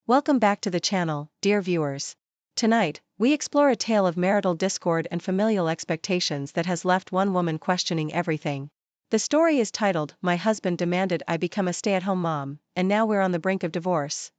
Welcome back to the channel, dear viewers. Tonight, we explore a tale of marital discord and familial expectations that has left one woman questioning everything. The story is titled, My Husband Demanded I Become a Stay-at-Home Mom, and Now We're on the Brink of Divorce.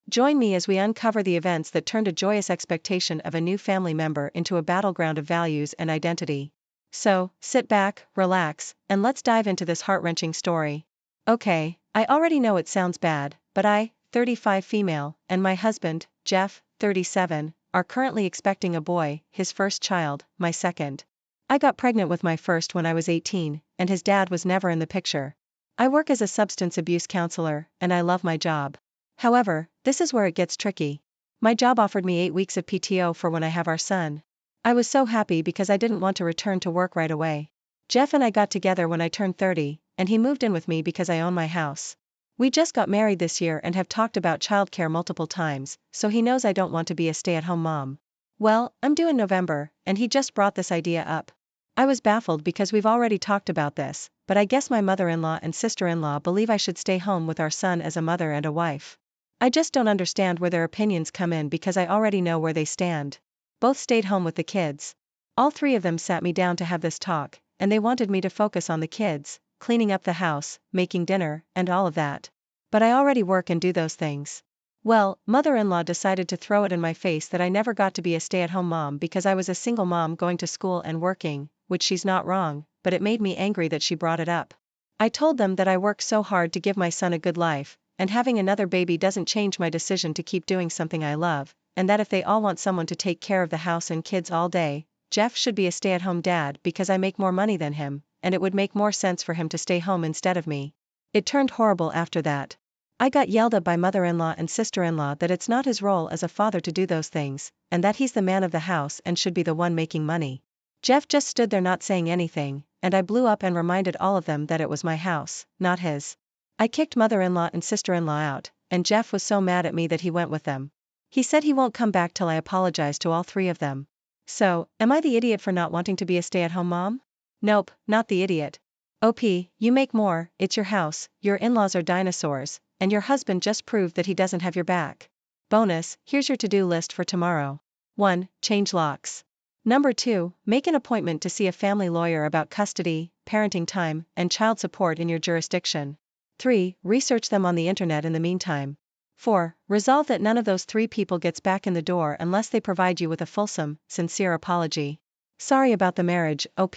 Join me as we uncover the events that turned a joyous expectation of a new family member into a battleground of values and identity. So, sit back, relax, and let's dive into this heart-wrenching story. Okay, I already know it sounds bad, but I, 35 female, and my husband, Jeff, 37, are currently expecting a boy, his first child, my second. I got pregnant with my first when I was 18, and his dad was never in the picture. I work as a substance abuse counselor, and I love my job. However, this is where it gets tricky. My job offered me 8 weeks of PTO for when I have our son. I was so happy because I didn't want to return to work right away. Jeff and I got together when I turned 30, and he moved in with me because I own my house. We just got married this year and have talked about childcare multiple times, so he knows I don't want to be a stay-at-home mom. Well, I'm due in November, and he just brought this idea up. I was baffled because we've already talked about this, but I guess my mother-in-law and sister-in-law believe I should stay home with our son as a mother and a wife. I just don't understand where their opinions come in because I already know where they stand. Both stayed home with the kids. All three of them sat me down to have this talk, and they wanted me to focus on the kids, cleaning up the house, making dinner, and all of that. But I already work and do those things. Well, mother-in-law decided to throw it in my face that I never got to be a stay-at-home mom because I was a single mom going to school and working, which she's not wrong, but it made me angry that she brought it up. I told them that I work so hard to give my son a good life, and having another baby doesn't change my decision to keep doing something I love, and that if they all want someone to take care of the house and kids all day, Jeff should be a stay-at-home dad because I make more money than him, and it would make more sense for him to stay home instead of me. It turned horrible after that. I got yelled at by mother-in-law and sister-in-law that it's not his role as a father to do those things, and that he's the man of the house and should be the one making money. Jeff just stood there not saying anything, and I blew up and reminded all of them that it was my house, not his. I kicked mother-in-law and sister-in-law out, and Jeff was so mad at me that he went with them. He said he won't come back till I apologize to all three of them. So, am I the idiot for not wanting to be a stay-at-home mom? Nope, not the idiot. OP, you make more, it's your house, your in-laws are dinosaurs, and your husband just proved that he doesn't have your back. Bonus, here's your to-do list for tomorrow. 1. Change locks. Number 2, make an appointment to see a family lawyer about custody, parenting time, and child support in your jurisdiction. 3. Research them on the internet in the meantime. 4. Resolve that none of those 3 people gets back in the door unless they provide you with a fulsome, sincere apology. Sorry about the marriage, OP.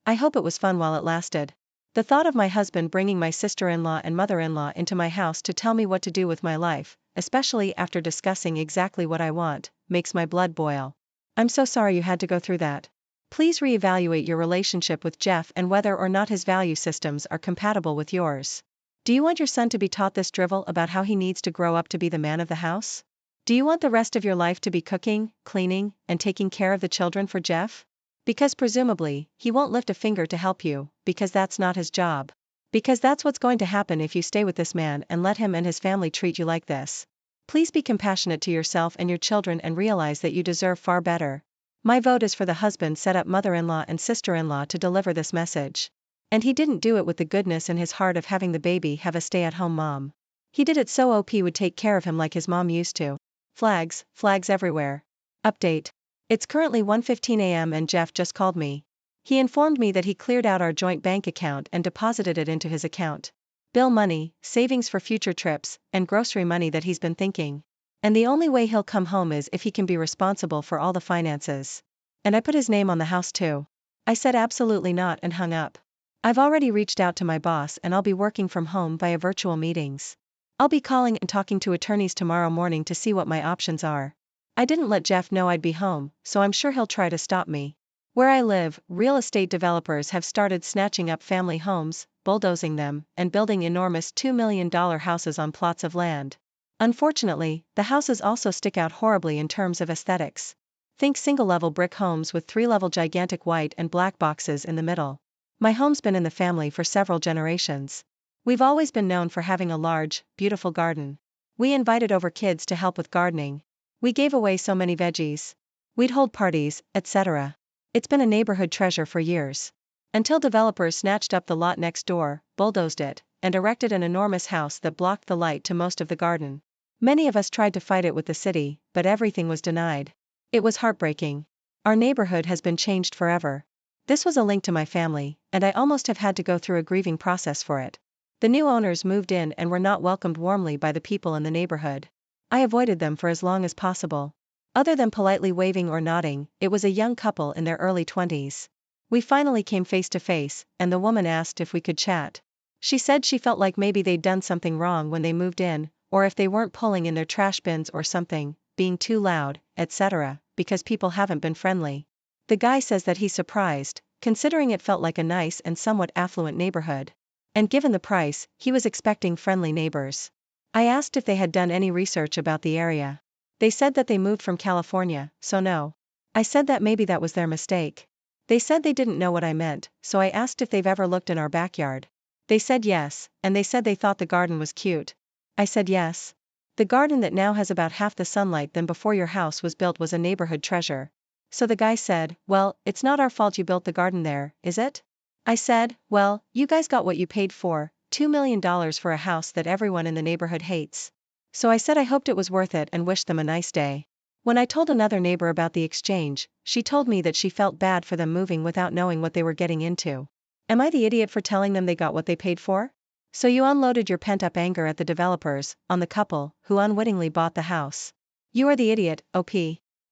I hope it was fun while it lasted. The thought of my husband bringing my sister-in-law and mother-in-law into my house to tell me what to do with my life, especially after discussing exactly what I want, makes my blood boil. I'm so sorry you had to go through that. Please reevaluate your relationship with Jeff and whether or not his value systems are compatible with yours. Do you want your son to be taught this drivel about how he needs to grow up to be the man of the house? Do you want the rest of your life to be cooking, cleaning, and taking care of the children for Jeff? Because presumably, he won't lift a finger to help you, because that's not his job. Because that's what's going to happen if you stay with this man and let him and his family treat you like this. Please be compassionate to yourself and your children and realize that you deserve far better. My vote is for the husband set up mother-in-law and sister-in-law to deliver this message. And he didn't do it with the goodness in his heart of having the baby have a stay-at-home mom. He did it so OP would take care of him like his mom used to. Flags everywhere. Update. It's currently 1:15 a.m. and Jeff just called me. He informed me that he cleared out our joint bank account and deposited it into his account. Bill money, savings for future trips, and grocery money that he's been thinking. And the only way he'll come home is if he can be responsible for all the finances. And I put his name on the house too. I said absolutely not and hung up. I've already reached out to my boss and I'll be working from home via virtual meetings. I'll be calling and talking to attorneys tomorrow morning to see what my options are. I didn't let Jeff know I'd be home, so I'm sure he'll try to stop me. Where I live, real estate developers have started snatching up family homes, bulldozing them, and building enormous $2 million houses on plots of land. Unfortunately, the houses also stick out horribly in terms of aesthetics. Think single-level brick homes with 3-level gigantic white and black boxes in the middle. My home's been in the family for several generations. We've always been known for having a large, beautiful garden. We invited over kids to help with gardening. We gave away so many veggies. We'd hold parties, etc. It's been a neighborhood treasure for years. Until developers snatched up the lot next door, bulldozed it, and erected an enormous house that blocked the light to most of the garden. Many of us tried to fight it with the city, but everything was denied. It was heartbreaking. Our neighborhood has been changed forever. This was a link to my family, and I almost have had to go through a grieving process for it. The new owners moved in and were not welcomed warmly by the people in the neighborhood. I avoided them for as long as possible. Other than politely waving or nodding, it was a young couple in their early 20s. We finally came face to face, and the woman asked if we could chat. She said she felt like maybe they'd done something wrong when they moved in, or if they weren't pulling in their trash bins or something, being too loud, etc., because people haven't been friendly. The guy says that he's surprised, considering it felt like a nice and somewhat affluent neighborhood. And given the price, he was expecting friendly neighbors. I asked if they had done any research about the area. They said that they moved from California, so no. I said that maybe that was their mistake. They said they didn't know what I meant, so I asked if they've ever looked in our backyard. They said yes, and they said they thought the garden was cute. I said yes. The garden that now has about half the sunlight than before your house was built was a neighborhood treasure. So the guy said, well, it's not our fault you built the garden there, is it? I said, well, you guys got what you paid for, $2 million for a house that everyone in the neighborhood hates. So I said I hoped it was worth it and wished them a nice day. When I told another neighbor about the exchange, she told me that she felt bad for them moving without knowing what they were getting into. Am I the idiot for telling them they got what they paid for? So you unloaded your pent-up anger at the developers, on the couple, who unwittingly bought the house. You are the idiot, OP.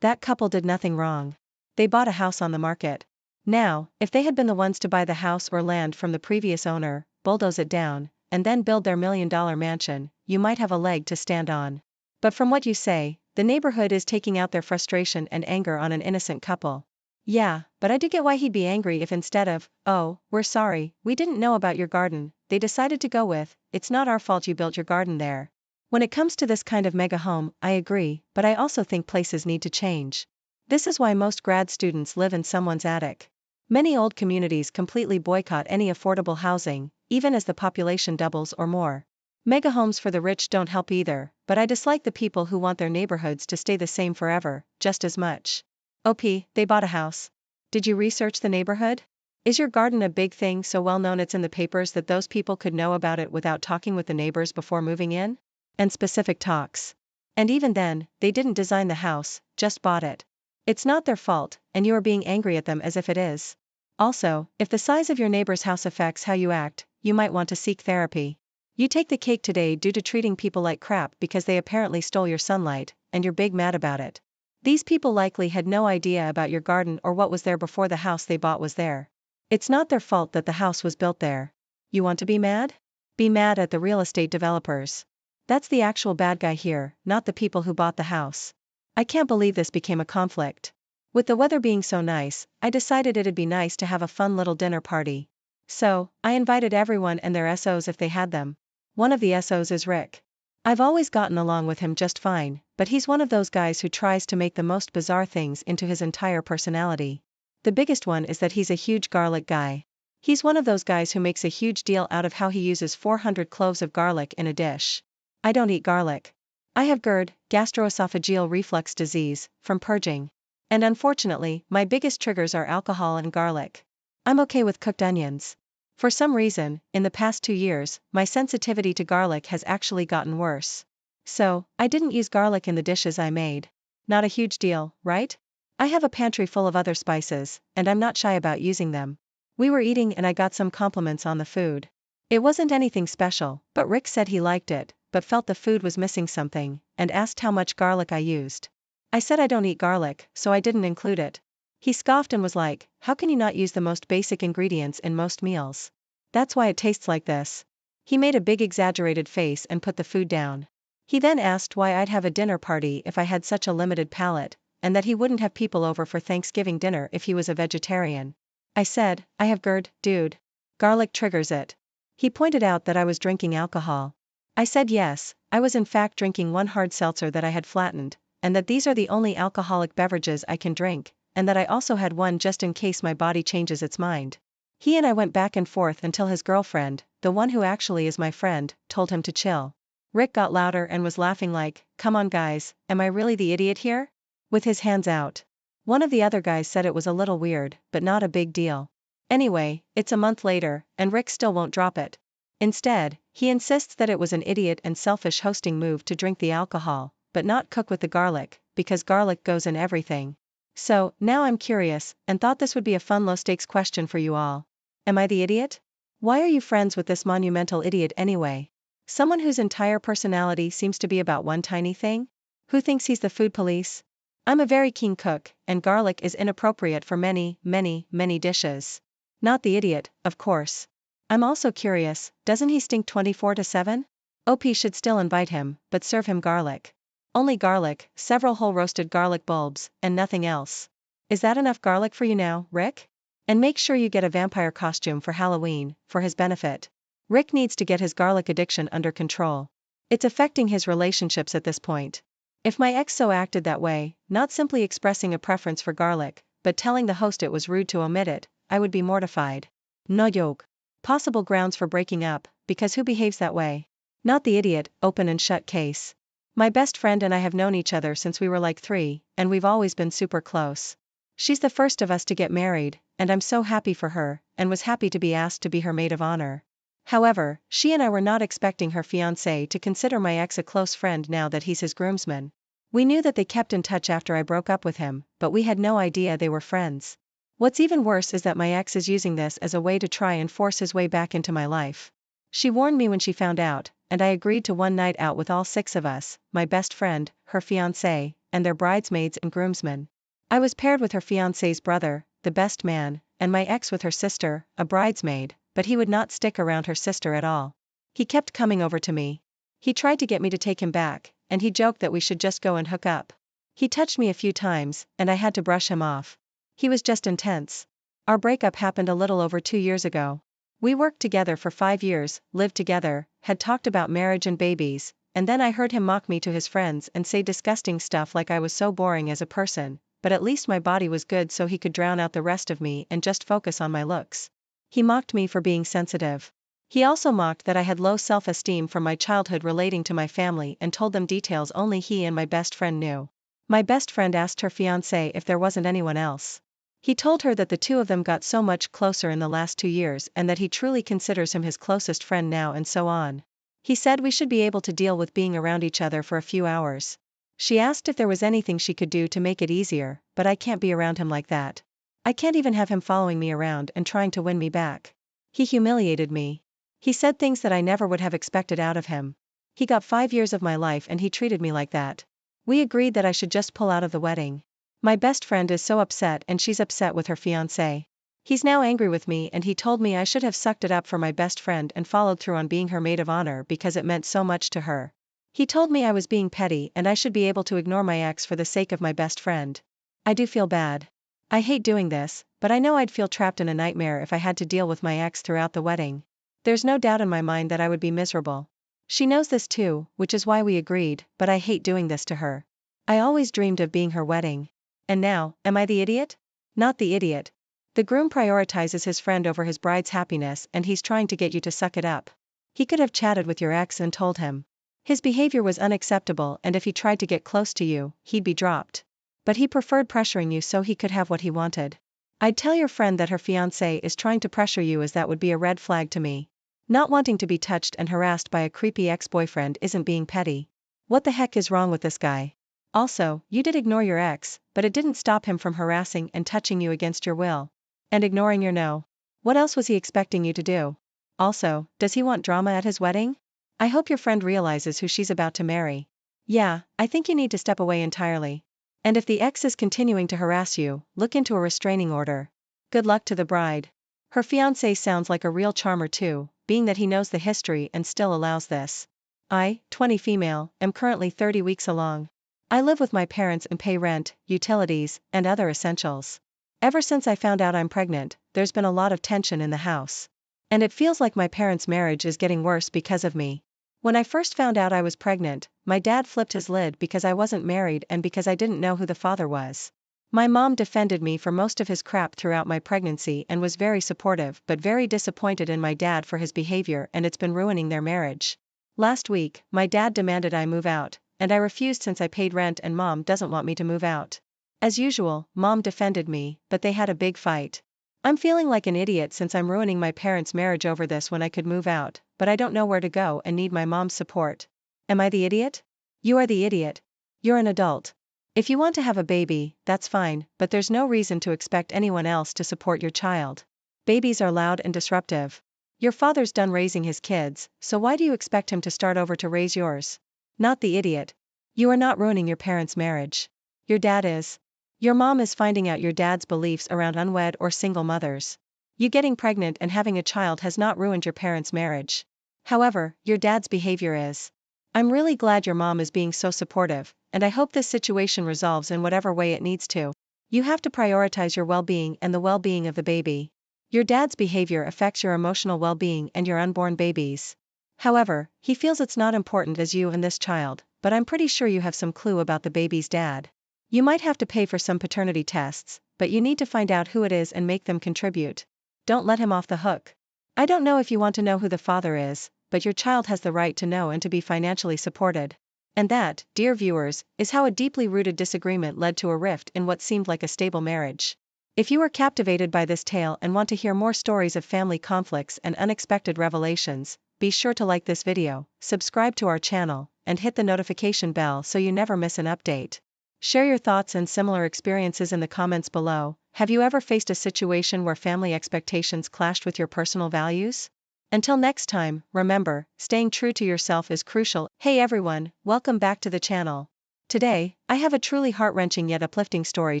That couple did nothing wrong. They bought a house on the market. Now, if they had been the ones to buy the house or land from the previous owner, bulldoze it down, and then build their $1 million mansion, you might have a leg to stand on. But from what you say, the neighborhood is taking out their frustration and anger on an innocent couple. Yeah, but I do get why he'd be angry if instead of, oh, we're sorry, we didn't know about your garden, they decided to go with, it's not our fault you built your garden there. When it comes to this kind of mega home, I agree, but I also think places need to change. This is why most grad students live in someone's attic. Many old communities completely boycott any affordable housing, even as the population doubles or more. Mega homes for the rich don't help either, but I dislike the people who want their neighborhoods to stay the same forever, just as much. OP, they bought a house. Did you research the neighborhood? Is your garden a big thing so well known it's in the papers that those people could know about it without talking with the neighbors before moving in? And specific talks. And even then, they didn't design the house, just bought it. It's not their fault, and you are being angry at them as if it is. Also, if the size of your neighbor's house affects how you act, you might want to seek therapy. You take the cake today due to treating people like crap because they apparently stole your sunlight, and you're big mad about it. These people likely had no idea about your garden or what was there before the house they bought was there. It's not their fault that the house was built there. You want to be mad? Be mad at the real estate developers. That's the actual bad guy here, not the people who bought the house. I can't believe this became a conflict. With the weather being so nice, I decided it'd be nice to have a fun little dinner party. So, I invited everyone and their SOs if they had them. One of the SOs is Rick. I've always gotten along with him just fine, but he's one of those guys who tries to make the most bizarre things into his entire personality. The biggest one is that he's a huge garlic guy. He's one of those guys who makes a huge deal out of how he uses 400 cloves of garlic in a dish. I don't eat garlic. I have GERD, gastroesophageal reflux disease, from purging. And unfortunately, my biggest triggers are alcohol and garlic. I'm okay with cooked onions. For some reason, in the past 2 years, my sensitivity to garlic has actually gotten worse. So, I didn't use garlic in the dishes I made. Not a huge deal, right? I have a pantry full of other spices, and I'm not shy about using them. We were eating and I got some compliments on the food. It wasn't anything special, but Rick said he liked it, but felt the food was missing something, and asked how much garlic I used. I said I don't eat garlic, so I didn't include it. He scoffed and was like, how can you not use the most basic ingredients in most meals? That's why it tastes like this. He made a big exaggerated face and put the food down. He then asked why I'd have a dinner party if I had such a limited palate, and that he wouldn't have people over for Thanksgiving dinner if he was a vegetarian. I said, I have GERD, dude. Garlic triggers it. He pointed out that I was drinking alcohol. I said yes, I was in fact drinking one hard seltzer that I had flattened, and that these are the only alcoholic beverages I can drink, and that I also had one just in case my body changes its mind. He and I went back and forth until his girlfriend, the one who actually is my friend, told him to chill. Rick got louder and was laughing like, come on guys, am I really the idiot here? With his hands out. One of the other guys said it was a little weird, but not a big deal. Anyway, it's a month later, and Rick still won't drop it. Instead, he insists that it was an idiot and selfish hosting move to drink the alcohol, but not cook with the garlic, because garlic goes in everything. So, now I'm curious, and thought this would be a fun low-stakes question for you all. Am I the idiot? Why are you friends with this monumental idiot anyway? Someone whose entire personality seems to be about one tiny thing? Who thinks he's the food police? I'm a very keen cook, and garlic is inappropriate for many, many, many dishes. Not the idiot, of course. I'm also curious, doesn't he stink 24/7? OP should still invite him, but serve him garlic. Only garlic, several whole roasted garlic bulbs, and nothing else. Is that enough garlic for you now, Rick? And make sure you get a vampire costume for Halloween, for his benefit. Rick needs to get his garlic addiction under control. It's affecting his relationships at this point. If my ex so acted that way, not simply expressing a preference for garlic, but telling the host it was rude to omit it, I would be mortified. No joke. Possible grounds for breaking up, because who behaves that way? Not the idiot, open and shut case. My best friend and I have known each other since we were like 3, and we've always been super close. She's the first of us to get married, and I'm so happy for her, and was happy to be asked to be her maid of honor. However, she and I were not expecting her fiancé to consider my ex a close friend now that he's his groomsman. We knew that they kept in touch after I broke up with him, but we had no idea they were friends. What's even worse is that my ex is using this as a way to try and force his way back into my life. She warned me when she found out, and I agreed to one night out with all 6 of us, my best friend, her fiancé, and their bridesmaids and groomsmen. I was paired with her fiancé's brother, the best man, and my ex with her sister, a bridesmaid, but he would not stick around her sister at all. He kept coming over to me. He tried to get me to take him back, and he joked that we should just go and hook up. He touched me a few times, and I had to brush him off. He was just intense. Our breakup happened a little over 2 years ago. We worked together for 5 years, lived together, had talked about marriage and babies, and then I heard him mock me to his friends and say disgusting stuff like I was so boring as a person, but at least my body was good so he could drown out the rest of me and just focus on my looks. He mocked me for being sensitive. He also mocked that I had low self-esteem from my childhood relating to my family and told them details only he and my best friend knew. My best friend asked her fiancé if there wasn't anyone else. He told her that the 2 of them got so much closer in the last 2 years and that he truly considers him his closest friend now and so on. He said we should be able to deal with being around each other for a few hours. She asked if there was anything she could do to make it easier, but I can't be around him like that. I can't even have him following me around and trying to win me back. He humiliated me. He said things that I never would have expected out of him. He got 5 years of my life and he treated me like that. We agreed that I should just pull out of the wedding. My best friend is so upset and she's upset with her fiancé. He's now angry with me and he told me I should have sucked it up for my best friend and followed through on being her maid of honor because it meant so much to her. He told me I was being petty and I should be able to ignore my ex for the sake of my best friend. I do feel bad. I hate doing this, but I know I'd feel trapped in a nightmare if I had to deal with my ex throughout the wedding. There's no doubt in my mind that I would be miserable. She knows this too, which is why we agreed, but I hate doing this to her. I always dreamed of being her wedding. And now, am I the idiot? Not the idiot. The groom prioritizes his friend over his bride's happiness and he's trying to get you to suck it up. He could have chatted with your ex and told him. His behavior was unacceptable and if he tried to get close to you, he'd be dropped. But he preferred pressuring you so he could have what he wanted. I'd tell your friend that her fiancé is trying to pressure you as that would be a red flag to me. Not wanting to be touched and harassed by a creepy ex-boyfriend isn't being petty. What the heck is wrong with this guy? Also, you did ignore your ex, but it didn't stop him from harassing and touching you against your will. And ignoring your no. What else was he expecting you to do? Also, does he want drama at his wedding? I hope your friend realizes who she's about to marry. Yeah, I think you need to step away entirely. And if the ex is continuing to harass you, look into a restraining order. Good luck to the bride. Her fiancé sounds like a real charmer too, being that he knows the history and still allows this. I, 20 female, am currently 30 weeks along. I live with my parents and pay rent, utilities, and other essentials. Ever since I found out I'm pregnant, there's been a lot of tension in the house. And it feels like my parents' marriage is getting worse because of me. When I first found out I was pregnant, my dad flipped his lid because I wasn't married and because I didn't know who the father was. My mom defended me for most of his crap throughout my pregnancy and was very supportive but very disappointed in my dad for his behavior and it's been ruining their marriage. Last week, my dad demanded I move out, and I refused since I paid rent and mom doesn't want me to move out. As usual, mom defended me, but they had a big fight. I'm feeling like an idiot since I'm ruining my parents' marriage over this when I could move out, but I don't know where to go and need my mom's support. Am I the idiot? You are the idiot. You're an adult. If you want to have a baby, that's fine, but there's no reason to expect anyone else to support your child. Babies are loud and disruptive. Your father's done raising his kids, so why do you expect him to start over to raise yours? Not the idiot. You are not ruining your parents' marriage. Your dad is. Your mom is finding out your dad's beliefs around unwed or single mothers. You getting pregnant and having a child has not ruined your parents' marriage. However, your dad's behavior is. I'm really glad your mom is being so supportive, and I hope this situation resolves in whatever way it needs to. You have to prioritize your well-being and the well-being of the baby. Your dad's behavior affects your emotional well-being and your unborn babies. However, he feels it's not important as you and this child, but I'm pretty sure you have some clue about the baby's dad. You might have to pay for some paternity tests, but you need to find out who it is and make them contribute. Don't let him off the hook. I don't know if you want to know who the father is, but your child has the right to know and to be financially supported. And that, dear viewers, is how a deeply rooted disagreement led to a rift in what seemed like a stable marriage. If you are captivated by this tale and want to hear more stories of family conflicts and unexpected revelations, be sure to like this video, subscribe to our channel, and hit the notification bell so you never miss an update. Share your thoughts and similar experiences in the comments below. Have you ever faced a situation where family expectations clashed with your personal values? Until next time, remember, staying true to yourself is crucial. Hey everyone, welcome back to the channel. Today, I have a truly heart-wrenching yet uplifting story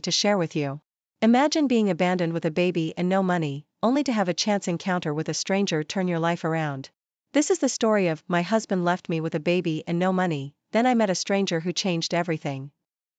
to share with you. Imagine being abandoned with a baby and no money, only to have a chance encounter with a stranger turn your life around. This is the story of, my husband left me with a baby and no money, then I met a stranger who changed everything.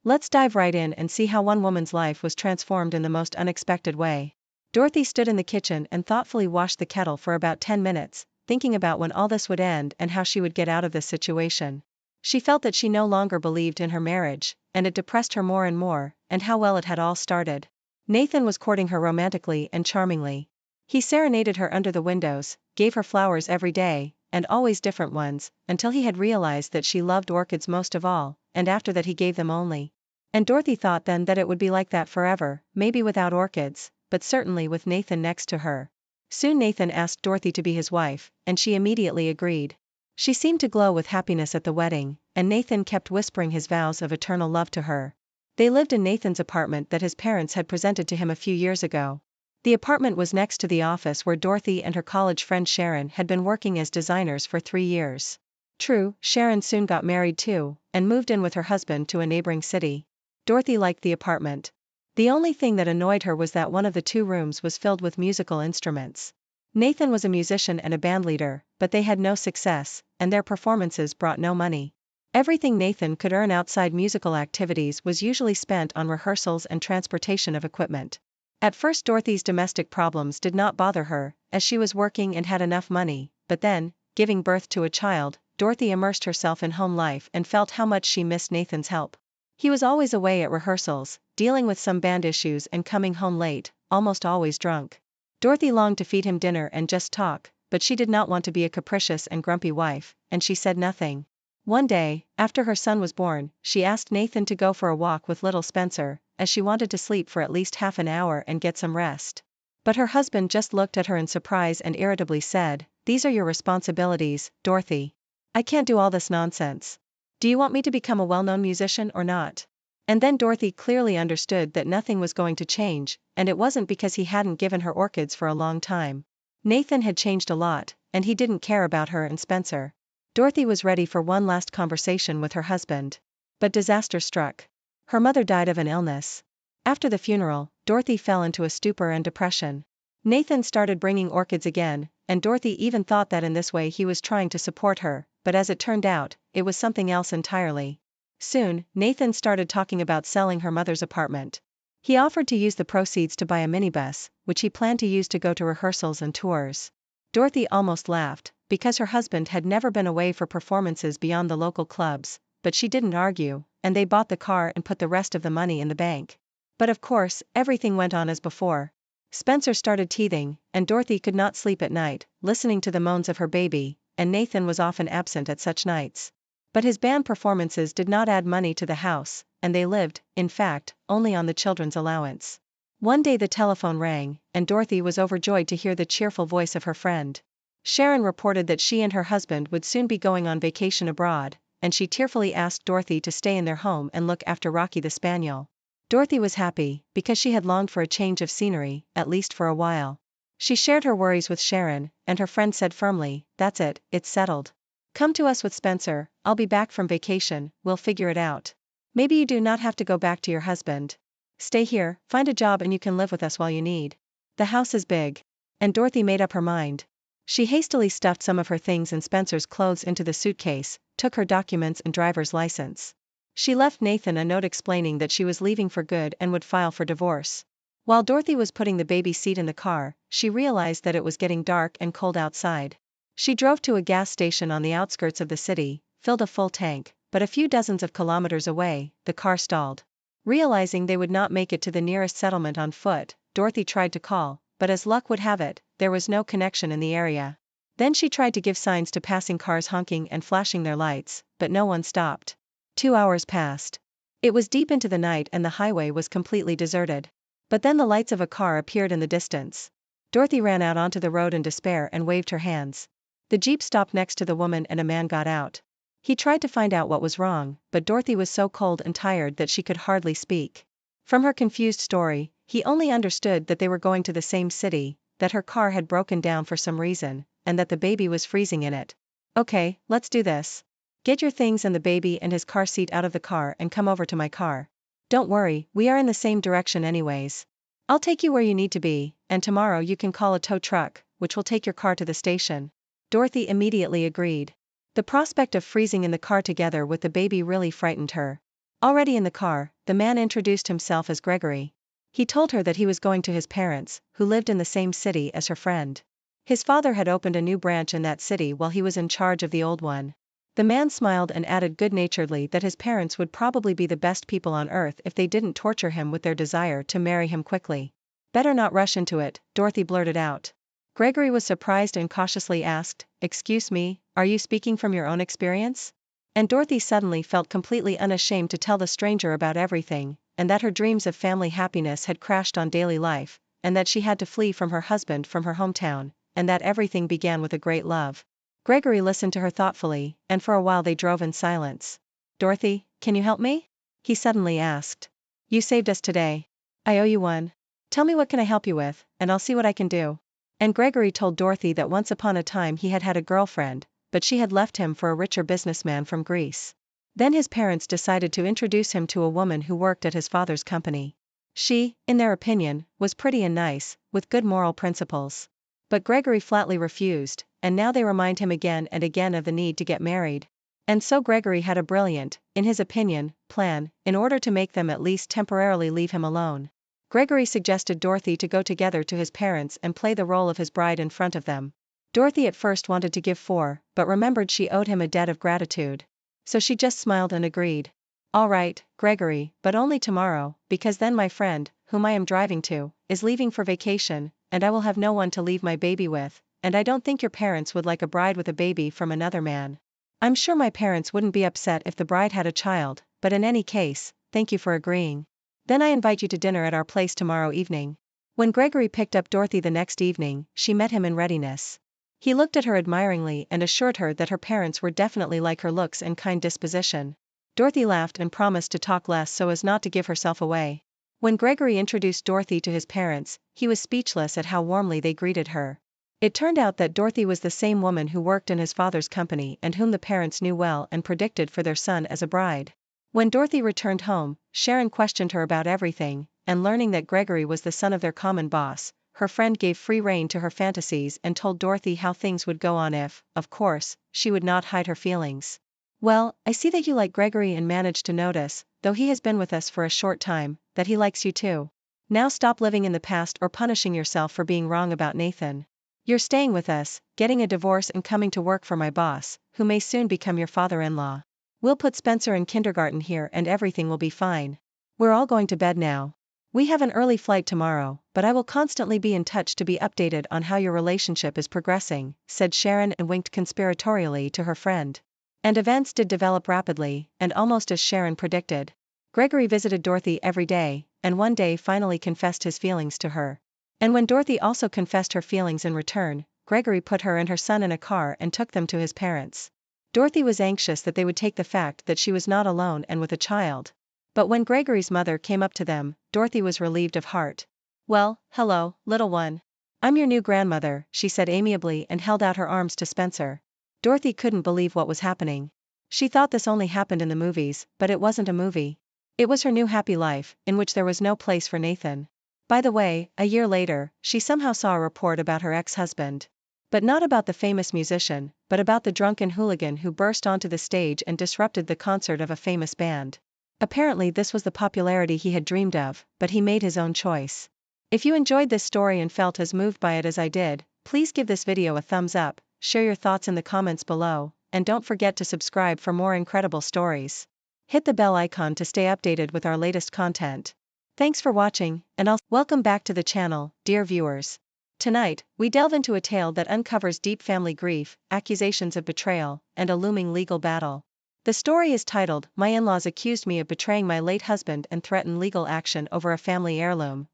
Let's dive right in and see how one woman's life was transformed in the most unexpected way. Dorothy stood in the kitchen and thoughtfully washed the kettle for about 10 minutes, thinking about when all this would end and how she would get out of this situation. She felt that she no longer believed in her marriage, and it depressed her more and more, and how well it had all started. Nathan was courting her romantically and charmingly. He serenaded her under the windows, gave her flowers every day, and always different ones, until he had realized that she loved orchids most of all, and after that he gave them only. And Dorothy thought then that it would be like that forever, maybe without orchids, but certainly with Nathan next to her. Soon Nathan asked Dorothy to be his wife, and she immediately agreed. She seemed to glow with happiness at the wedding, and Nathan kept whispering his vows of eternal love to her. They lived in Nathan's apartment that his parents had presented to him a few years ago. The apartment was next to the office where Dorothy and her college friend Sharon had been working as designers for 3 years. True, Sharon soon got married too, and moved in with her husband to a neighboring city. Dorothy liked the apartment. The only thing that annoyed her was that one of the 2 rooms was filled with musical instruments. Nathan was a musician and a bandleader, but they had no success, and their performances brought no money. Everything Nathan could earn outside musical activities was usually spent on rehearsals and transportation of equipment. At first Dorothy's domestic problems did not bother her, as she was working and had enough money, but then, giving birth to a child, Dorothy immersed herself in home life and felt how much she missed Nathan's help. He was always away at rehearsals, dealing with some band issues and coming home late, almost always drunk. Dorothy longed to feed him dinner and just talk, but she did not want to be a capricious and grumpy wife, and she said nothing. One day, after her son was born, she asked Nathan to go for a walk with little Spencer, as she wanted to sleep for at least half an hour and get some rest. But her husband just looked at her in surprise and irritably said, "These are your responsibilities, Dorothy. I can't do all this nonsense. Do you want me to become a well-known musician or not?" And then Dorothy clearly understood that nothing was going to change, and it wasn't because he hadn't given her orchids for a long time. Nathan had changed a lot, and he didn't care about her and Spencer. Dorothy was ready for one last conversation with her husband. But disaster struck. Her mother died of an illness. After the funeral, Dorothy fell into a stupor and depression. Nathan started bringing orchids again, and Dorothy even thought that in this way he was trying to support her, but as it turned out, it was something else entirely. Soon, Nathan started talking about selling her mother's apartment. He offered to use the proceeds to buy a minibus, which he planned to use to go to rehearsals and tours. Dorothy almost laughed, because her husband had never been away for performances beyond the local clubs, but she didn't argue, and they bought the car and put the rest of the money in the bank. But of course, everything went on as before. Spencer started teething, and Dorothy could not sleep at night, listening to the moans of her baby, and Nathan was often absent at such nights. But his band performances did not add money to the house, and they lived, in fact, only on the children's allowance. One day the telephone rang, and Dorothy was overjoyed to hear the cheerful voice of her friend. Sharon reported that she and her husband would soon be going on vacation abroad, and she tearfully asked Dorothy to stay in their home and look after Rocky the spaniel. Dorothy was happy, because she had longed for a change of scenery, at least for a while. She shared her worries with Sharon, and her friend said firmly, "That's it, it's settled. Come to us with Spencer, I'll be back from vacation, we'll figure it out. Maybe you do not have to go back to your husband. Stay here, find a job and you can live with us while you need. The house is big." And Dorothy made up her mind. She hastily stuffed some of her things and Spencer's clothes into the suitcase, took her documents and driver's license. She left Nathan a note explaining that she was leaving for good and would file for divorce. While Dorothy was putting the baby seat in the car, she realized that it was getting dark and cold outside. She drove to a gas station on the outskirts of the city, filled a full tank, but a few dozens of kilometers away, the car stalled. Realizing they would not make it to the nearest settlement on foot, Dorothy tried to call, but as luck would have it, there was no connection in the area. Then she tried to give signs to passing cars honking and flashing their lights, but no one stopped. 2 hours passed. It was deep into the night and the highway was completely deserted. But then the lights of a car appeared in the distance. Dorothy ran out onto the road in despair and waved her hands. The jeep stopped next to the woman and a man got out. He tried to find out what was wrong, but Dorothy was so cold and tired that she could hardly speak. From her confused story, he only understood that they were going to the same city, that her car had broken down for some reason, and that the baby was freezing in it. "Okay, let's do this. Get your things and the baby and his car seat out of the car and come over to my car. Don't worry, we are in the same direction anyways. I'll take you where you need to be, and tomorrow you can call a tow truck, which will take your car to the station." Dorothy immediately agreed. The prospect of freezing in the car together with the baby really frightened her. Already in the car, the man introduced himself as Gregory. He told her that he was going to his parents, who lived in the same city as her friend. His father had opened a new branch in that city while he was in charge of the old one. The man smiled and added good-naturedly that his parents would probably be the best people on earth if they didn't torture him with their desire to marry him quickly. "Better not rush into it," Dorothy blurted out. Gregory was surprised and cautiously asked, "Excuse me, are you speaking from your own experience?" And Dorothy suddenly felt completely unashamed to tell the stranger about everything, and that her dreams of family happiness had crashed on daily life, and that she had to flee from her husband from her hometown, and that everything began with a great love. Gregory listened to her thoughtfully, and for a while they drove in silence. "Dorothy, can you help me?" he suddenly asked. "You saved us today. I owe you one. Tell me what can I help you with, and I'll see what I can do." And Gregory told Dorothy that once upon a time he had had a girlfriend, but she had left him for a richer businessman from Greece. Then his parents decided to introduce him to a woman who worked at his father's company. She, in their opinion, was pretty and nice, with good moral principles. But Gregory flatly refused, and now they remind him again and again of the need to get married. And so Gregory had a brilliant, in his opinion, plan, in order to make them at least temporarily leave him alone. Gregory suggested Dorothy to go together to his parents and play the role of his bride in front of them. Dorothy at first wanted to give 4, but remembered she owed him a debt of gratitude. So she just smiled and agreed. "All right, Gregory, but only tomorrow, because then my friend, whom I am driving to, is leaving for vacation, and I will have no one to leave my baby with, and I don't think your parents would like a bride with a baby from another man. I'm sure my parents wouldn't be upset if the bride had a child, but in any case, thank you for agreeing. Then I invite you to dinner at our place tomorrow evening." When Gregory picked up Dorothy the next evening, she met him in readiness. He looked at her admiringly and assured her that her parents were definitely like her looks and kind disposition. Dorothy laughed and promised to talk less so as not to give herself away. When Gregory introduced Dorothy to his parents, he was speechless at how warmly they greeted her. It turned out that Dorothy was the same woman who worked in his father's company and whom the parents knew well and predicted for their son as a bride. When Dorothy returned home, Sharon questioned her about everything, and learning that Gregory was the son of their common boss, her friend gave free rein to her fantasies and told Dorothy how things would go on if, of course, she would not hide her feelings. "Well, I see that you like Gregory and managed to notice, though he has been with us for a short time, that he likes you too. Now stop living in the past or punishing yourself for being wrong about Nathan. You're staying with us, getting a divorce and coming to work for my boss, who may soon become your father-in-law. We'll put Spencer in kindergarten here and everything will be fine. We're all going to bed now. We have an early flight tomorrow, but I will constantly be in touch to be updated on how your relationship is progressing," said Sharon and winked conspiratorially to her friend. And events did develop rapidly, and almost as Sharon predicted. Gregory visited Dorothy every day, and one day finally confessed his feelings to her. And when Dorothy also confessed her feelings in return, Gregory put her and her son in a car and took them to his parents. Dorothy was anxious that they would take the fact that she was not alone and with a child. But when Gregory's mother came up to them, Dorothy was relieved of heart. "Well, hello, little one. I'm your new grandmother," she said amiably and held out her arms to Spencer. Dorothy couldn't believe what was happening. She thought this only happened in the movies, but it wasn't a movie. It was her new happy life, in which there was no place for Nathan. By the way, a year later, she somehow saw a report about her ex-husband. But not about the famous musician, but about the drunken hooligan who burst onto the stage and disrupted the concert of a famous band. Apparently this was the popularity he had dreamed of, but he made his own choice. If you enjoyed this story and felt as moved by it as I did, please give this video a thumbs up, share your thoughts in the comments below, and don't forget to subscribe for more incredible stories. Hit the bell icon to stay updated with our latest content. Thanks for watching, and welcome back to the channel, dear viewers. Tonight, we delve into a tale that uncovers deep family grief, accusations of betrayal, and a looming legal battle. The story is titled, My In-Laws Accused Me of Betraying My Late Husband and Threaten Legal Action Over a Family Heirloom.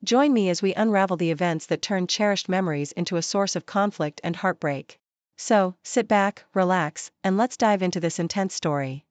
Join me as we unravel the events that turned cherished memories into a source of conflict and heartbreak. So, sit back, relax, and let's dive into this intense story.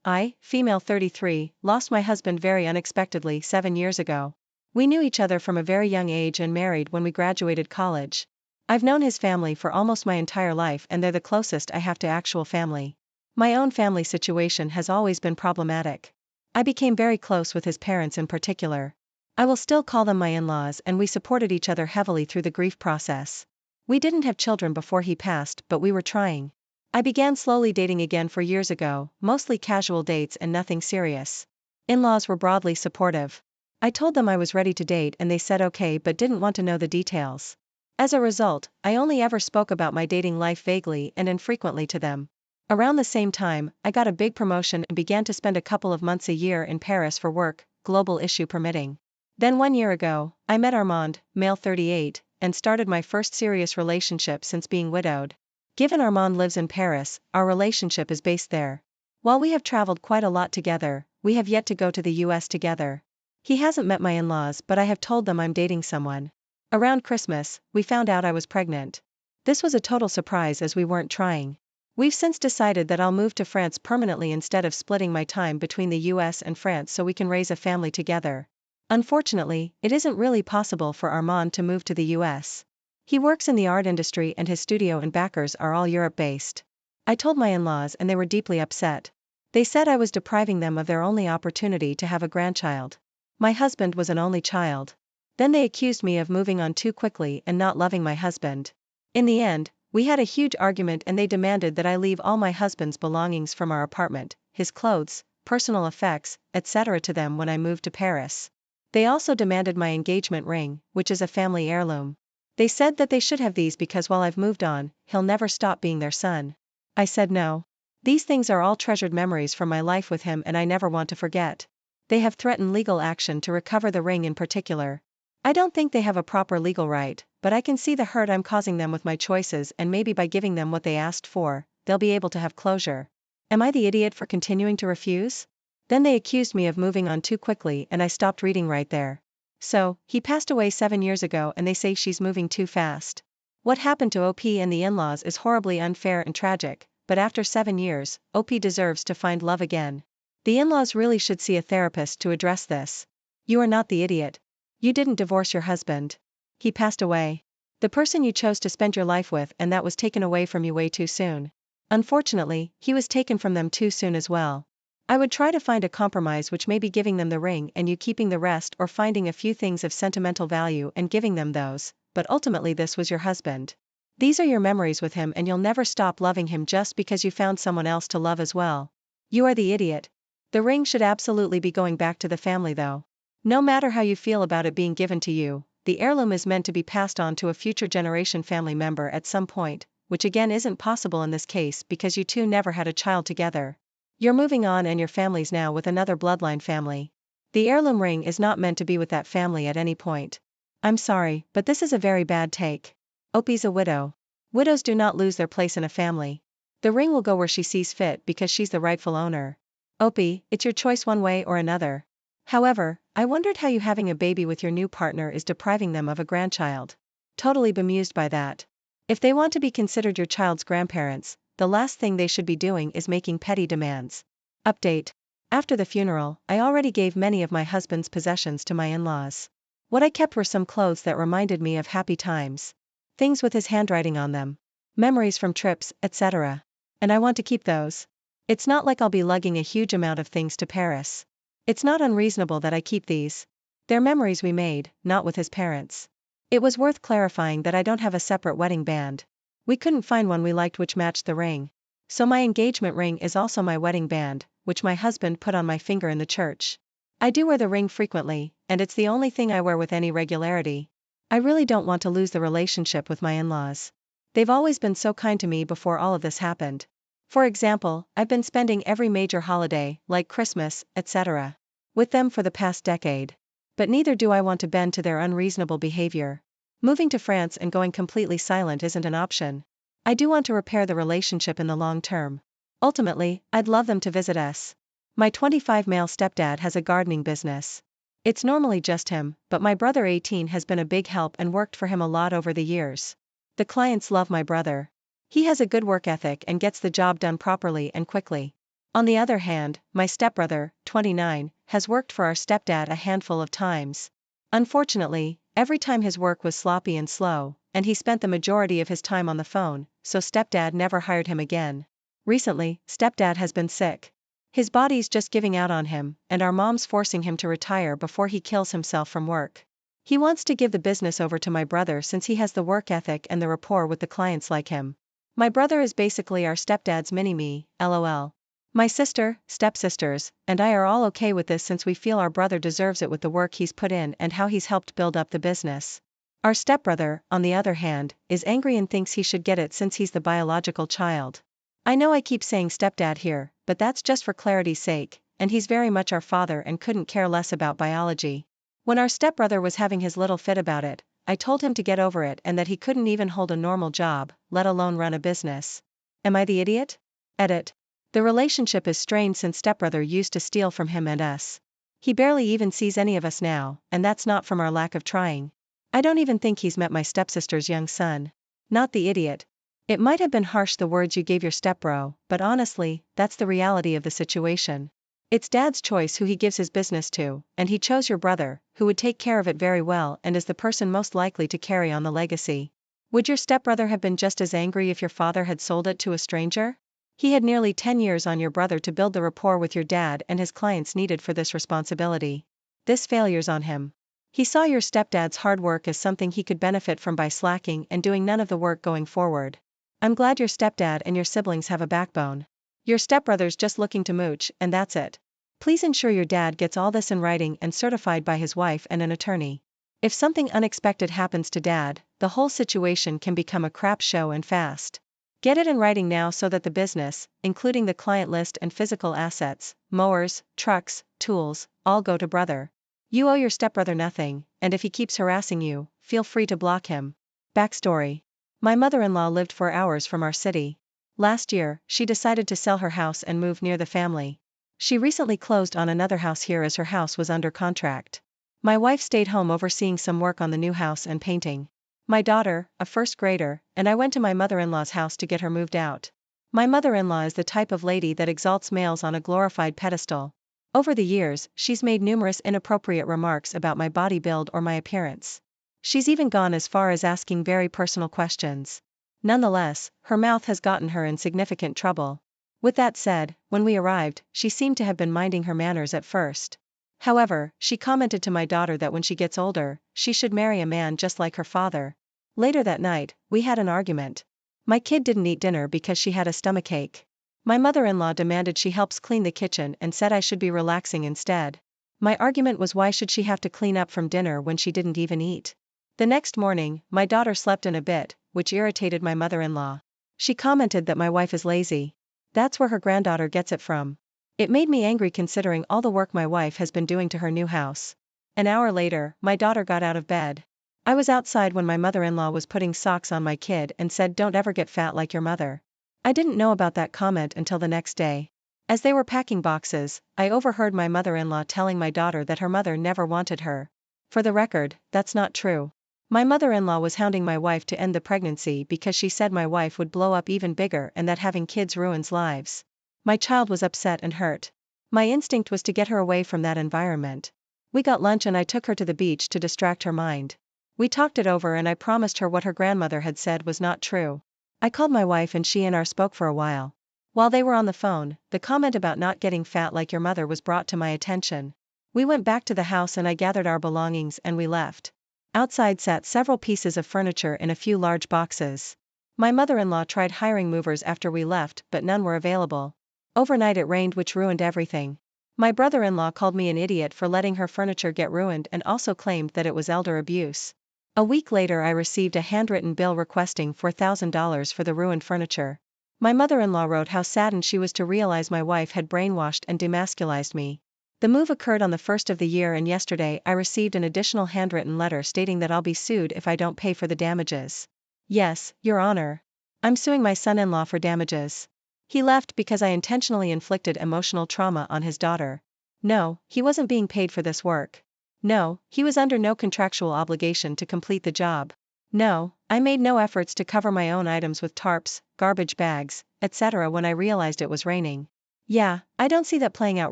I, female 33, lost my husband very unexpectedly 7 years ago. We knew each other from a very young age and married when we graduated college. I've known his family for almost my entire life and they're the closest I have to actual family. My own family situation has always been problematic. I became very close with his parents in particular. I will still call them my in-laws, and we supported each other heavily through the grief process. We didn't have children before he passed, but we were trying. I began slowly dating again 4 years ago, mostly casual dates and nothing serious. In-laws were broadly supportive. I told them I was ready to date and they said okay but didn't want to know the details. As a result, I only ever spoke about my dating life vaguely and infrequently to them. Around the same time, I got a big promotion and began to spend a couple of months a year in Paris for work, global issue permitting. Then 1 year ago, I met Armand, male 38, and started my first serious relationship since being widowed. Given Armand lives in Paris, our relationship is based there. While we have traveled quite a lot together, we have yet to go to the US together. He hasn't met my in-laws but I have told them I'm dating someone. Around Christmas, we found out I was pregnant. This was a total surprise as we weren't trying. We've since decided that I'll move to France permanently instead of splitting my time between the US and France so we can raise a family together. Unfortunately, it isn't really possible for Armand to move to the US. He works in the art industry and his studio and backers are all Europe-based. I told my in-laws and they were deeply upset. They said I was depriving them of their only opportunity to have a grandchild. My husband was an only child. Then they accused me of moving on too quickly and not loving my husband. In the end, we had a huge argument and they demanded that I leave all my husband's belongings from our apartment, his clothes, personal effects, etc. to them when I moved to Paris. They also demanded my engagement ring, which is a family heirloom. They said that they should have these because while I've moved on, he'll never stop being their son. I said no. These things are all treasured memories from my life with him and I never want to forget. They have threatened legal action to recover the ring in particular. I don't think they have a proper legal right, but I can see the hurt I'm causing them with my choices and maybe by giving them what they asked for, they'll be able to have closure. Am I the idiot for continuing to refuse? Then they accused me of moving on too quickly and I stopped reading right there. So, he passed away 7 years ago and they say she's moving too fast. What happened to OP and the in-laws is horribly unfair and tragic, but after 7 years, OP deserves to find love again. The in-laws really should see a therapist to address this. You are not the idiot. You didn't divorce your husband. He passed away. The person you chose to spend your life with and that was taken away from you way too soon. Unfortunately, he was taken from them too soon as well. I would try to find a compromise which may be giving them the ring and you keeping the rest or finding a few things of sentimental value and giving them those, but ultimately this was your husband. These are your memories with him and you'll never stop loving him just because you found someone else to love as well. You are the idiot. The ring should absolutely be going back to the family though. No matter how you feel about it being given to you, the heirloom is meant to be passed on to a future generation family member at some point, which again isn't possible in this case because you two never had a child together. You're moving on and your family's now with another bloodline family. The heirloom ring is not meant to be with that family at any point. I'm sorry, but this is a very bad take. OP's a widow. Widows do not lose their place in a family. The ring will go where she sees fit because she's the rightful owner. OP, it's your choice one way or another. However, I wondered how you having a baby with your new partner is depriving them of a grandchild. Totally bemused by that. If they want to be considered your child's grandparents, the last thing they should be doing is making petty demands. Update. After the funeral, I already gave many of my husband's possessions to my in-laws. What I kept were some clothes that reminded me of happy times. Things with his handwriting on them. Memories from trips, etc. And I want to keep those. It's not like I'll be lugging a huge amount of things to Paris. It's not unreasonable that I keep these. They're memories we made, not with his parents. It was worth clarifying that I don't have a separate wedding band. We couldn't find one we liked which matched the ring. So my engagement ring is also my wedding band, which my husband put on my finger in the church. I do wear the ring frequently, and it's the only thing I wear with any regularity. I really don't want to lose the relationship with my in-laws. They've always been so kind to me before all of this happened. For example, I've been spending every major holiday, like Christmas, etc., with them for the past decade. But neither do I want to bend to their unreasonable behavior. Moving to France and going completely silent isn't an option. I do want to repair the relationship in the long term. Ultimately, I'd love them to visit us. My 25 male stepdad has a gardening business. It's normally just him, but my brother 18 has been a big help and worked for him a lot over the years. The clients love my brother. He has a good work ethic and gets the job done properly and quickly. On the other hand, my stepbrother, 29, has worked for our stepdad a handful of times. Unfortunately, every time his work was sloppy and slow, and he spent the majority of his time on the phone, so stepdad never hired him again. Recently, stepdad has been sick. His body's just giving out on him, and our mom's forcing him to retire before he kills himself from work. He wants to give the business over to my brother since he has the work ethic and the rapport with the clients like him. My brother is basically our stepdad's mini-me, lol. My sister, stepsisters, and I are all okay with this since we feel our brother deserves it with the work he's put in and how he's helped build up the business. Our stepbrother, on the other hand, is angry and thinks he should get it since he's the biological child. I know I keep saying stepdad here, but that's just for clarity's sake, and he's very much our father and couldn't care less about biology. When our stepbrother was having his little fit about it, I told him to get over it and that he couldn't even hold a normal job, let alone run a business. Am I the idiot? Edit. The relationship is strained since stepbrother used to steal from him and us. He barely even sees any of us now, and that's not from our lack of trying. I don't even think he's met my stepsister's young son. Not the idiot. It might have been harsh the words you gave your stepbro, but honestly, that's the reality of the situation. It's dad's choice who he gives his business to, and he chose your brother, who would take care of it very well and is the person most likely to carry on the legacy. Would your stepbrother have been just as angry if your father had sold it to a stranger? He had nearly 10 years on your brother to build the rapport with your dad and his clients needed for this responsibility. This failure's on him. He saw your stepdad's hard work as something he could benefit from by slacking and doing none of the work going forward. I'm glad your stepdad and your siblings have a backbone. Your stepbrother's just looking to mooch, and that's it. Please ensure your dad gets all this in writing and certified by his wife and an attorney. If something unexpected happens to dad, the whole situation can become a crap show and fast. Get it in writing now so that the business, including the client list and physical assets, mowers, trucks, tools, all go to brother. You owe your stepbrother nothing, and if he keeps harassing you, feel free to block him. Backstory. My mother-in-law lived 4 hours from our city. Last year, she decided to sell her house and move near the family. She recently closed on another house here as her house was under contract. My wife stayed home overseeing some work on the new house and painting. My daughter, a first grader, and I went to my mother-in-law's house to get her moved out. My mother-in-law is the type of lady that exalts males on a glorified pedestal. Over the years, she's made numerous inappropriate remarks about my body build or my appearance. She's even gone as far as asking very personal questions. Nonetheless, her mouth has gotten her in significant trouble. With that said, when we arrived, she seemed to have been minding her manners at first. However, she commented to my daughter that when she gets older, she should marry a man just like her father. Later that night, we had an argument. My kid didn't eat dinner because she had a stomachache. My mother-in-law demanded she helps clean the kitchen and said I should be relaxing instead. My argument was why should she have to clean up from dinner when she didn't even eat? The next morning, my daughter slept in a bit, which irritated my mother-in-law. She commented that my wife is lazy. That's where her granddaughter gets it from. It made me angry considering all the work my wife has been doing to her new house. An hour later, my daughter got out of bed. I was outside when my mother-in-law was putting socks on my kid and said don't ever get fat like your mother. I didn't know about that comment until the next day. As they were packing boxes, I overheard my mother-in-law telling my daughter that her mother never wanted her. For the record, that's not true. My mother-in-law was hounding my wife to end the pregnancy because she said my wife would blow up even bigger and that having kids ruins lives. My child was upset and hurt. My instinct was to get her away from that environment. We got lunch and I took her to the beach to distract her mind. We talked it over and I promised her what her grandmother had said was not true. I called my wife and she and I spoke for a while. While they were on the phone, the comment about not getting fat like your mother was brought to my attention. We went back to the house and I gathered our belongings and we left. Outside sat several pieces of furniture in a few large boxes. My mother-in-law tried hiring movers after we left, but none were available. Overnight it rained, which ruined everything. My brother-in-law called me an idiot for letting her furniture get ruined and also claimed that it was elder abuse. A week later I received a handwritten bill requesting $4,000 for the ruined furniture. My mother-in-law wrote how saddened she was to realize my wife had brainwashed and demasculized me. The move occurred on the 1st of the year and yesterday I received an additional handwritten letter stating that I'll be sued if I don't pay for the damages. Yes, Your Honor. I'm suing my son-in-law for damages. He left because I intentionally inflicted emotional trauma on his daughter. No, he wasn't being paid for this work. No, he was under no contractual obligation to complete the job. No, I made no efforts to cover my own items with tarps, garbage bags, etc. when I realized it was raining. Yeah, I don't see that playing out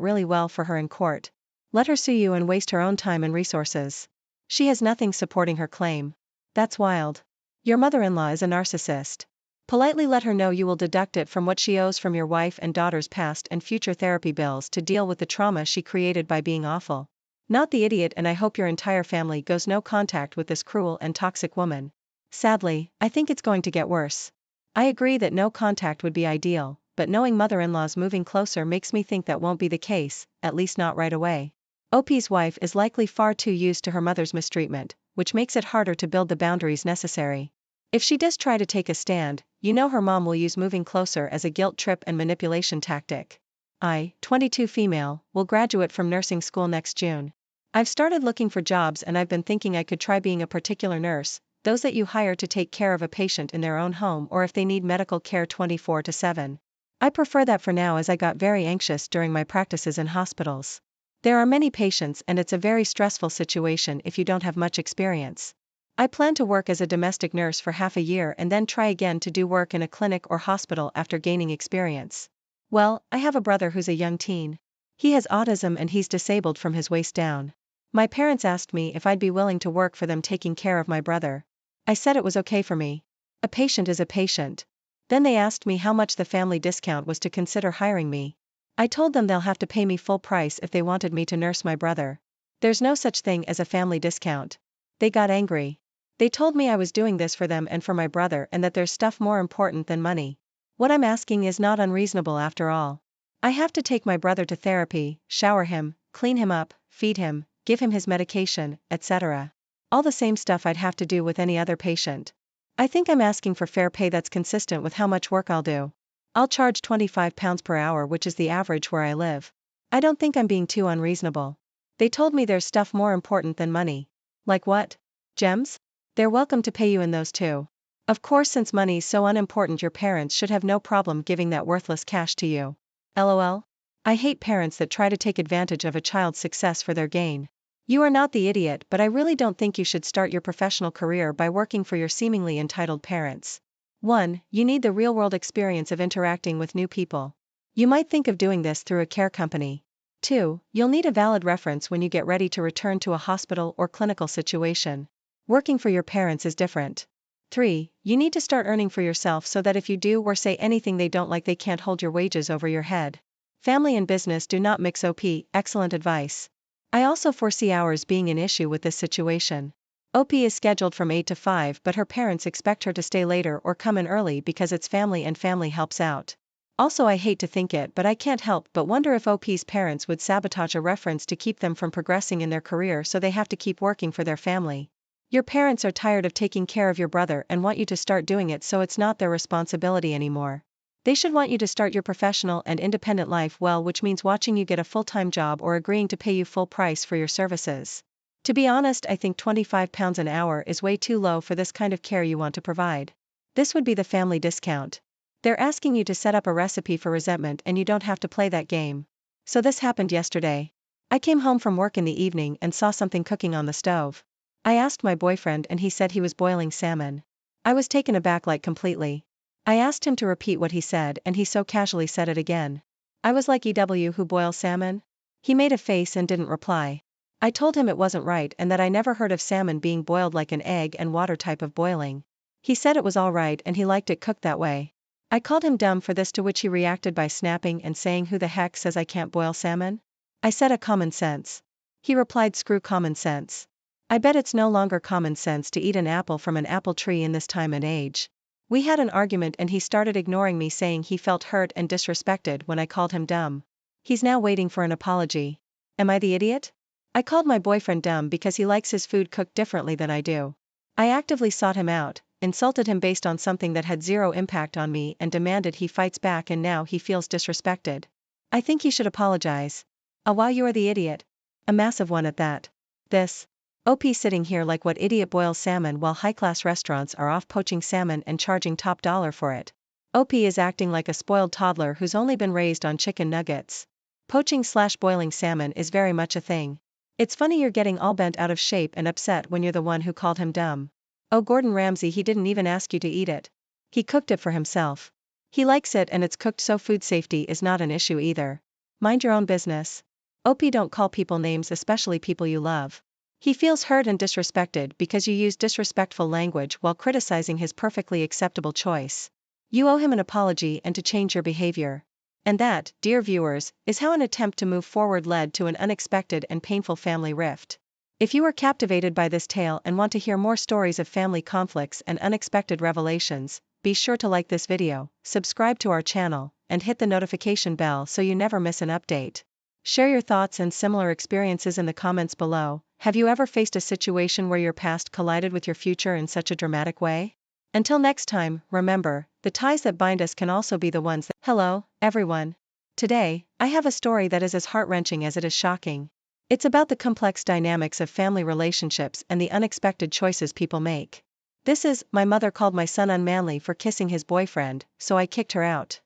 really well for her in court. Let her sue you and waste her own time and resources. She has nothing supporting her claim. That's wild. Your mother-in-law is a narcissist. Politely let her know you will deduct it from what she owes from your wife and daughter's past and future therapy bills to deal with the trauma she created by being awful. Not the idiot, and I hope your entire family goes no contact with this cruel and toxic woman. Sadly, I think it's going to get worse. I agree that no contact would be ideal, but knowing mother-in-law's moving closer makes me think that won't be the case, at least not right away. OP's wife is likely far too used to her mother's mistreatment, which makes it harder to build the boundaries necessary. If she does try to take a stand, you know her mom will use moving closer as a guilt trip and manipulation tactic. I, 22 female, will graduate from nursing school next June. I've started looking for jobs and I've been thinking I could try being a particular nurse, those that you hire to take care of a patient in their own home or if they need medical care 24/7. I prefer that for now as I got very anxious during my practices in hospitals. There are many patients and it's a very stressful situation if you don't have much experience. I plan to work as a domestic nurse for half a year and then try again to do work in a clinic or hospital after gaining experience. Well, I have a brother who's a young teen. He has autism and he's disabled from his waist down. My parents asked me if I'd be willing to work for them taking care of my brother. I said it was okay for me. A patient is a patient. Then they asked me how much the family discount was to consider hiring me. I told them they'll have to pay me full price if they wanted me to nurse my brother. There's no such thing as a family discount. They got angry. They told me I was doing this for them and for my brother and that there's stuff more important than money. What I'm asking is not unreasonable after all. I have to take my brother to therapy, shower him, clean him up, feed him, give him his medication, etc. All the same stuff I'd have to do with any other patient. I think I'm asking for fair pay that's consistent with how much work I'll do. I'll charge £25 per hour, which is the average where I live. I don't think I'm being too unreasonable. They told me there's stuff more important than money. Like what? Gems? They're welcome to pay you in those too. Of course, since money's so unimportant, your parents should have no problem giving that worthless cash to you. LOL. I hate parents that try to take advantage of a child's success for their gain. You are not the idiot, but I really don't think you should start your professional career by working for your seemingly entitled parents. 1. You need the real-world experience of interacting with new people. You might think of doing this through a care company. 2. You'll need a valid reference when you get ready to return to a hospital or clinical situation. Working for your parents is different. 3. You need to start earning for yourself so that if you do or say anything they don't like, they can't hold your wages over your head. Family and business do not mix. OP, excellent advice. I also foresee hours being an issue with this situation. OP is scheduled from 8 to 5, but her parents expect her to stay later or come in early because it's family and family helps out. Also, I hate to think it, but I can't help but wonder if OP's parents would sabotage a reference to keep them from progressing in their career so they have to keep working for their family. Your parents are tired of taking care of your brother and want you to start doing it so it's not their responsibility anymore. They should want you to start your professional and independent life well, which means watching you get a full-time job or agreeing to pay you full price for your services. To be honest, I think £25 an hour is way too low for this kind of care you want to provide. This would be the family discount. They're asking you to set up a recipe for resentment and you don't have to play that game. So this happened yesterday. I came home from work in the evening and saw something cooking on the stove. I asked my boyfriend and he said he was boiling salmon. I was taken aback like completely. I asked him to repeat what he said and he so casually said it again. I was like, EW, who boils salmon? He made a face and didn't reply. I told him it wasn't right and that I never heard of salmon being boiled like an egg and water type of boiling. He said it was all right and he liked it cooked that way. I called him dumb for this, to which he reacted by snapping and saying, who the heck says I can't boil salmon? I said, a common sense. He replied, screw common sense. I bet it's no longer common sense to eat an apple from an apple tree in this time and age. We had an argument and he started ignoring me, saying he felt hurt and disrespected when I called him dumb. He's now waiting for an apology. Am I the idiot? I called my boyfriend dumb because he likes his food cooked differently than I do. I actively sought him out, insulted him based on something that had zero impact on me and demanded he fights back, and now he feels disrespected. I think he should apologize. Wow, you are the idiot. A massive one at that. This. OP sitting here like, what idiot boils salmon while high-class restaurants are off poaching salmon and charging top dollar for it? OP is acting like a spoiled toddler who's only been raised on chicken nuggets. Poaching/boiling salmon is very much a thing. It's funny you're getting all bent out of shape and upset when you're the one who called him dumb. Oh, Gordon Ramsay, he didn't even ask you to eat it. He cooked it for himself. He likes it and it's cooked, so food safety is not an issue either. Mind your own business. OP, don't call people names, especially people you love. He feels hurt and disrespected because you use disrespectful language while criticizing his perfectly acceptable choice. You owe him an apology and to change your behavior. And that, dear viewers, is how an attempt to move forward led to an unexpected and painful family rift. If you were captivated by this tale and want to hear more stories of family conflicts and unexpected revelations, be sure to like this video, subscribe to our channel, and hit the notification bell so you never miss an update. Share your thoughts and similar experiences in the comments below. Have you ever faced a situation where your past collided with your future in such a dramatic way? Until next time, remember, the ties that bind us can also be the ones that... Hello, everyone. Today, I have a story that is as heart-wrenching as it is shocking. It's about the complex dynamics of family relationships and the unexpected choices people make. This is, my mother called my son unmanly for kissing his boyfriend, so I kicked her out.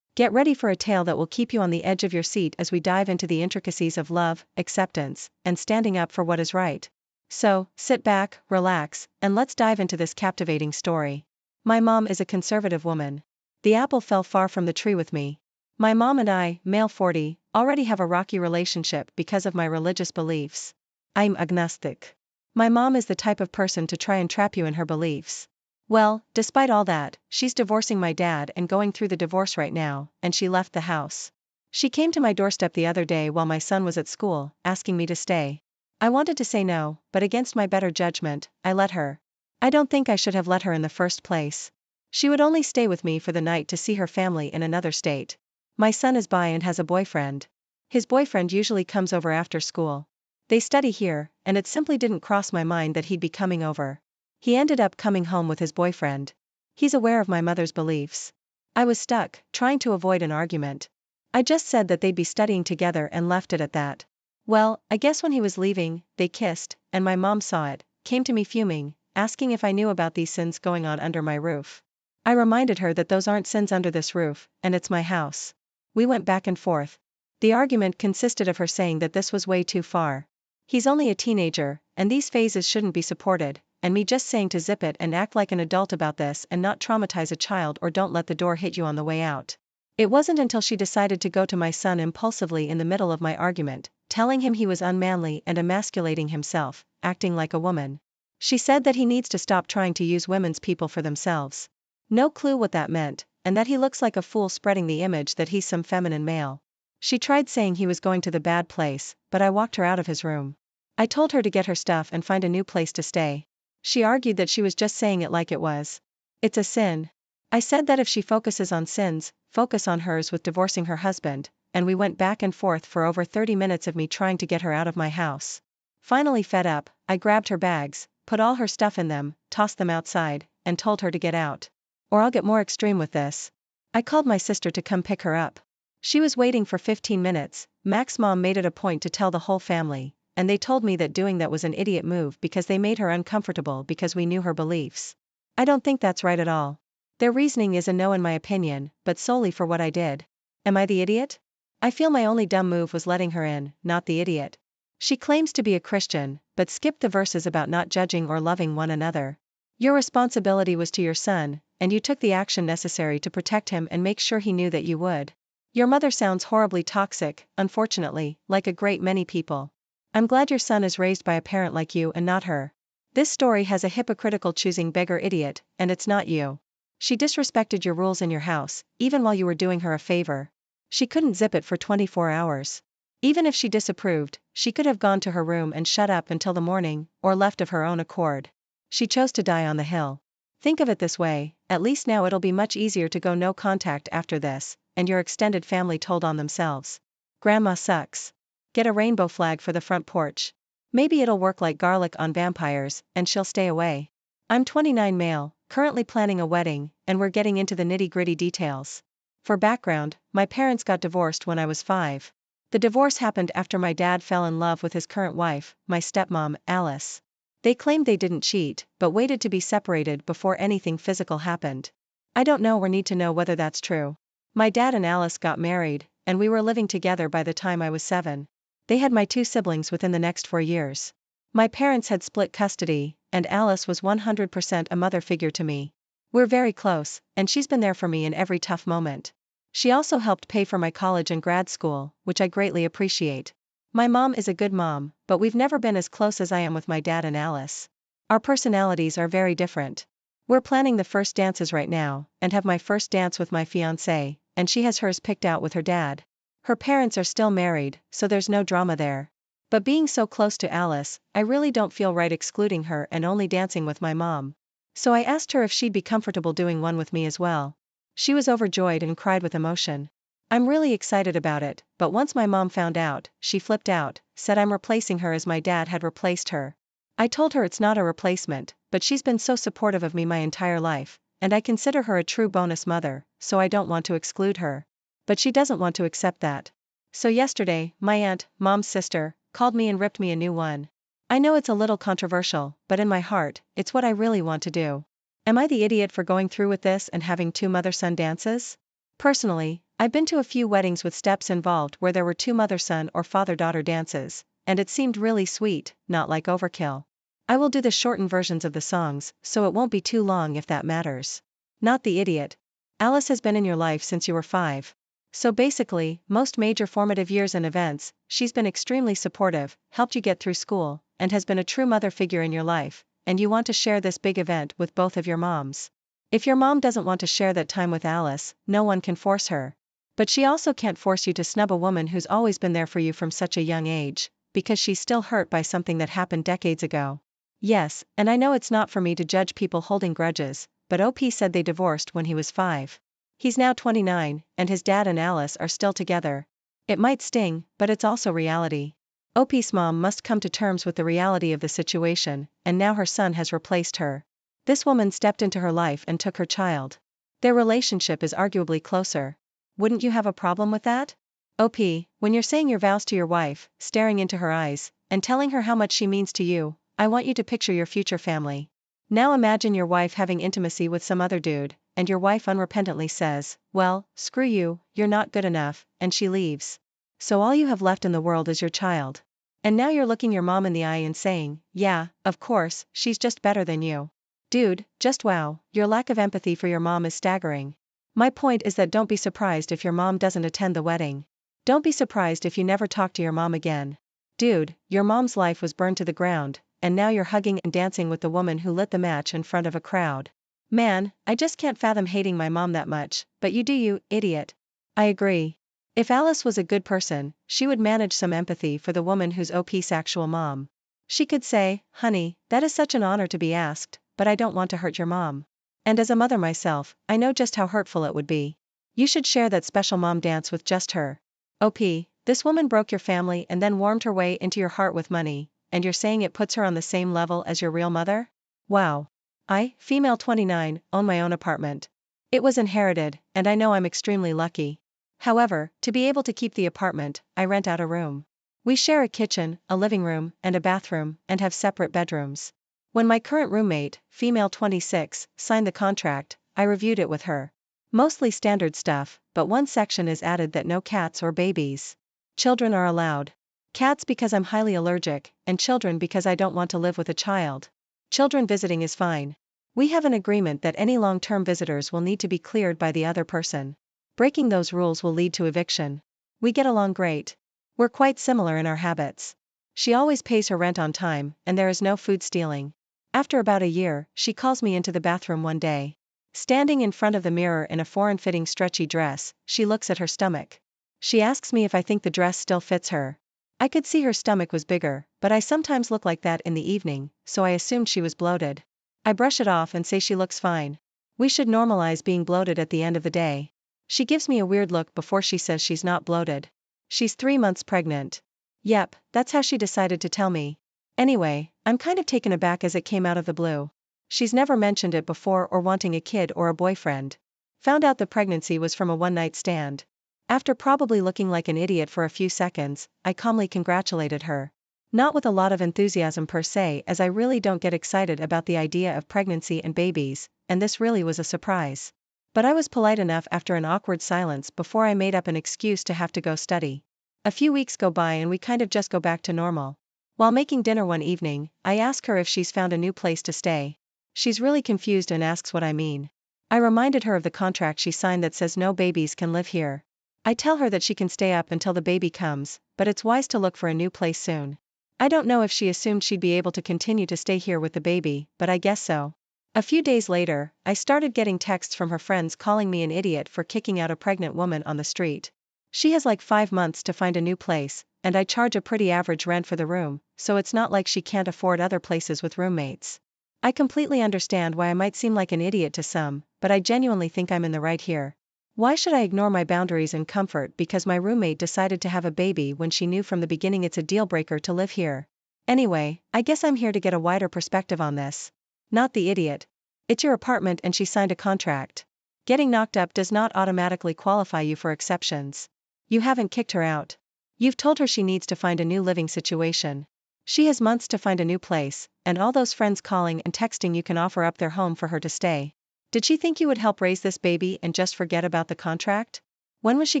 Get ready for a tale that will keep you on the edge of your seat as we dive into the intricacies of love, acceptance, and standing up for what is right. So, sit back, relax, and let's dive into this captivating story. My mom is a conservative woman. The apple fell far from the tree with me. My mom and I, male 40, already have a rocky relationship because of my religious beliefs. I'm agnostic. My mom is the type of person to try and trap you in her beliefs. Well, despite all that, she's divorcing my dad and going through the divorce right now, and she left the house. She came to my doorstep the other day while my son was at school, asking me to stay. I wanted to say no, but against my better judgment, I let her. I don't think I should have let her in the first place. She would only stay with me for the night to see her family in another state. My son is bi and has a boyfriend. His boyfriend usually comes over after school. They study here, and it simply didn't cross my mind that he'd be coming over. He ended up coming home with his boyfriend. He's aware of my mother's beliefs. I was stuck, trying to avoid an argument. I just said that they'd be studying together and left it at that. Well, I guess when he was leaving, they kissed, and my mom saw it, came to me fuming, asking if I knew about these sins going on under my roof. I reminded her that those aren't sins under this roof, and it's my house. We went back and forth. The argument consisted of her saying that this was way too far. He's only a teenager, and these phases shouldn't be supported, and me just saying to zip it and act like an adult about this and not traumatize a child, or don't let the door hit you on the way out. It wasn't until she decided to go to my son impulsively in the middle of my argument, telling him he was unmanly and emasculating himself, acting like a woman. She said that he needs to stop trying to use women's people for themselves. No clue what that meant, and that he looks like a fool spreading the image that he's some feminine male. She tried saying he was going to the bad place, but I walked her out of his room. I told her to get her stuff and find a new place to stay. She argued that she was just saying it like it was. It's a sin. I said that if she focuses on sins, focus on hers with divorcing her husband, and we went back and forth for over 30 minutes of me trying to get her out of my house. Finally fed up, I grabbed her bags, put all her stuff in them, tossed them outside, and told her to get out. Or I'll get more extreme with this. I called my sister to come pick her up. She was waiting for 15 minutes, Mac's mom made it a point to tell the whole family, and they told me that doing that was an idiot move because they made her uncomfortable because we knew her beliefs. I don't think that's right at all. Their reasoning is a no in my opinion, but solely for what I did. Am I the idiot? I feel my only dumb move was letting her in, not the idiot. She claims to be a Christian, but skipped the verses about not judging or loving one another. Your responsibility was to your son, and you took the action necessary to protect him and make sure he knew that you would. Your mother sounds horribly toxic, unfortunately, like a great many people. I'm glad your son is raised by a parent like you and not her. This story has a hypocritical choosing beggar idiot, and it's not you. She disrespected your rules in your house, even while you were doing her a favor. She couldn't zip it for 24 hours. Even if she disapproved, she could have gone to her room and shut up until the morning, or left of her own accord. She chose to die on the hill. Think of it this way, at least now it'll be much easier to go no contact after this, and your extended family told on themselves. Grandma sucks. Get a rainbow flag for the front porch. Maybe it'll work like garlic on vampires, and she'll stay away. I'm 29 male, currently planning a wedding, and we're getting into the nitty-gritty details. For background, my parents got divorced when I was 5. The divorce happened after my dad fell in love with his current wife, my stepmom, Alice. They claimed they didn't cheat, but waited to be separated before anything physical happened. I don't know or need to know whether that's true. My dad and Alice got married, and we were living together by the time I was 7. They had my 2 siblings within the next 4 years. My parents had split custody, and Alice was 100% a mother figure to me. We're very close, and she's been there for me in every tough moment. She also helped pay for my college and grad school, which I greatly appreciate. My mom is a good mom, but we've never been as close as I am with my dad and Alice. Our personalities are very different. We're planning the first dances right now, and have my first dance with my fiancé, and she has hers picked out with her dad. Her parents are still married, so there's no drama there. But being so close to Alice, I really don't feel right excluding her and only dancing with my mom. So I asked her if she'd be comfortable doing one with me as well. She was overjoyed and cried with emotion. I'm really excited about it, but once my mom found out, she flipped out, said I'm replacing her as my dad had replaced her. I told her it's not a replacement, but she's been so supportive of me my entire life, and I consider her a true bonus mother, so I don't want to exclude her. But she doesn't want to accept that. So yesterday, my aunt, mom's sister, called me and ripped me a new one. I know it's a little controversial, but in my heart, it's what I really want to do. Am I the idiot for going through with this and having 2 mother-son dances? Personally, I've been to a few weddings with steps involved where there were 2 mother-son or father-daughter dances, and it seemed really sweet, not like overkill. I will do the shortened versions of the songs, so it won't be too long if that matters. Not the idiot. Alice has been in your life since you were 5. So basically, most major formative years and events, she's been extremely supportive, helped you get through school, and has been a true mother figure in your life, and you want to share this big event with both of your moms. If your mom doesn't want to share that time with Alice, no one can force her. But she also can't force you to snub a woman who's always been there for you from such a young age, because she's still hurt by something that happened decades ago. Yes, and I know it's not for me to judge people holding grudges, but OP said they divorced when he was 5. He's now 29, and his dad and Alice are still together. It might sting, but it's also reality. OP's mom must come to terms with the reality of the situation, and now her son has replaced her. This woman stepped into her life and took her child. Their relationship is arguably closer. Wouldn't you have a problem with that? OP, when you're saying your vows to your wife, staring into her eyes, and telling her how much she means to you, I want you to picture your future family. Now imagine your wife having intimacy with some other dude, and your wife unrepentantly says, well, screw you, you're not good enough, and she leaves. So all you have left in the world is your child. And now you're looking your mom in the eye and saying, yeah, of course, she's just better than you. Dude, just wow, your lack of empathy for your mom is staggering. My point is that don't be surprised if your mom doesn't attend the wedding. Don't be surprised if you never talk to your mom again. Dude, your mom's life was burned to the ground, and now you're hugging and dancing with the woman who lit the match in front of a crowd. Man, I just can't fathom hating my mom that much, but you do, you idiot. I agree. If Alice was a good person, she would manage some empathy for the woman who's OP's actual mom. She could say, honey, that is such an honor to be asked, but I don't want to hurt your mom. And as a mother myself, I know just how hurtful it would be. You should share that special mom dance with just her. OP, this woman broke your family and then warmed her way into your heart with money, and you're saying it puts her on the same level as your real mother? Wow. I, female 29, own my own apartment. It was inherited, and I know I'm extremely lucky. However, to be able to keep the apartment, I rent out a room. We share a kitchen, a living room, and a bathroom, and have separate bedrooms. When my current roommate, female 26, signed the contract, I reviewed it with her. Mostly standard stuff, but one section is added that no cats or babies. Children are allowed. Cats because I'm highly allergic, and children because I don't want to live with a child. Children visiting is fine. We have an agreement that any long-term visitors will need to be cleared by the other person. Breaking those rules will lead to eviction. We get along great. We're quite similar in our habits. She always pays her rent on time, and there is no food stealing. After about a year, she calls me into the bathroom one day. Standing in front of the mirror in a form-fitting stretchy dress, she looks at her stomach. She asks me if I think the dress still fits her. I could see her stomach was bigger, but I sometimes look like that in the evening, so I assumed she was bloated. I brush it off and say she looks fine. We should normalize being bloated at the end of the day. She gives me a weird look before she says she's not bloated. She's 3 months pregnant. Yep, that's how she decided to tell me. Anyway, I'm kind of taken aback as it came out of the blue. She's never mentioned it before or wanting a kid or a boyfriend. Found out the pregnancy was from a one-night stand. After probably looking like an idiot for a few seconds, I calmly congratulated her. Not with a lot of enthusiasm per se, as I really don't get excited about the idea of pregnancy and babies, and this really was a surprise. But I was polite enough after an awkward silence before I made up an excuse to have to go study. A few weeks go by and we kind of just go back to normal. While making dinner one evening, I ask her if she's found a new place to stay. She's really confused and asks what I mean. I reminded her of the contract she signed that says no babies can live here. I tell her that she can stay up until the baby comes, but it's wise to look for a new place soon. I don't know if she assumed she'd be able to continue to stay here with the baby, but I guess so. A few days later, I started getting texts from her friends calling me an idiot for kicking out a pregnant woman on the street. She has like 5 months to find a new place, and I charge a pretty average rent for the room, so it's not like she can't afford other places with roommates. I completely understand why I might seem like an idiot to some, but I genuinely think I'm in the right here. Why should I ignore my boundaries and comfort because my roommate decided to have a baby when she knew from the beginning it's a deal breaker to live here? Anyway, I guess I'm here to get a wider perspective on this. Not the idiot. It's your apartment and she signed a contract. Getting knocked up does not automatically qualify you for exceptions. You haven't kicked her out. You've told her she needs to find a new living situation. She has months to find a new place, and all those friends calling and texting you can offer up their home for her to stay. Did she think you would help raise this baby and just forget about the contract? When was she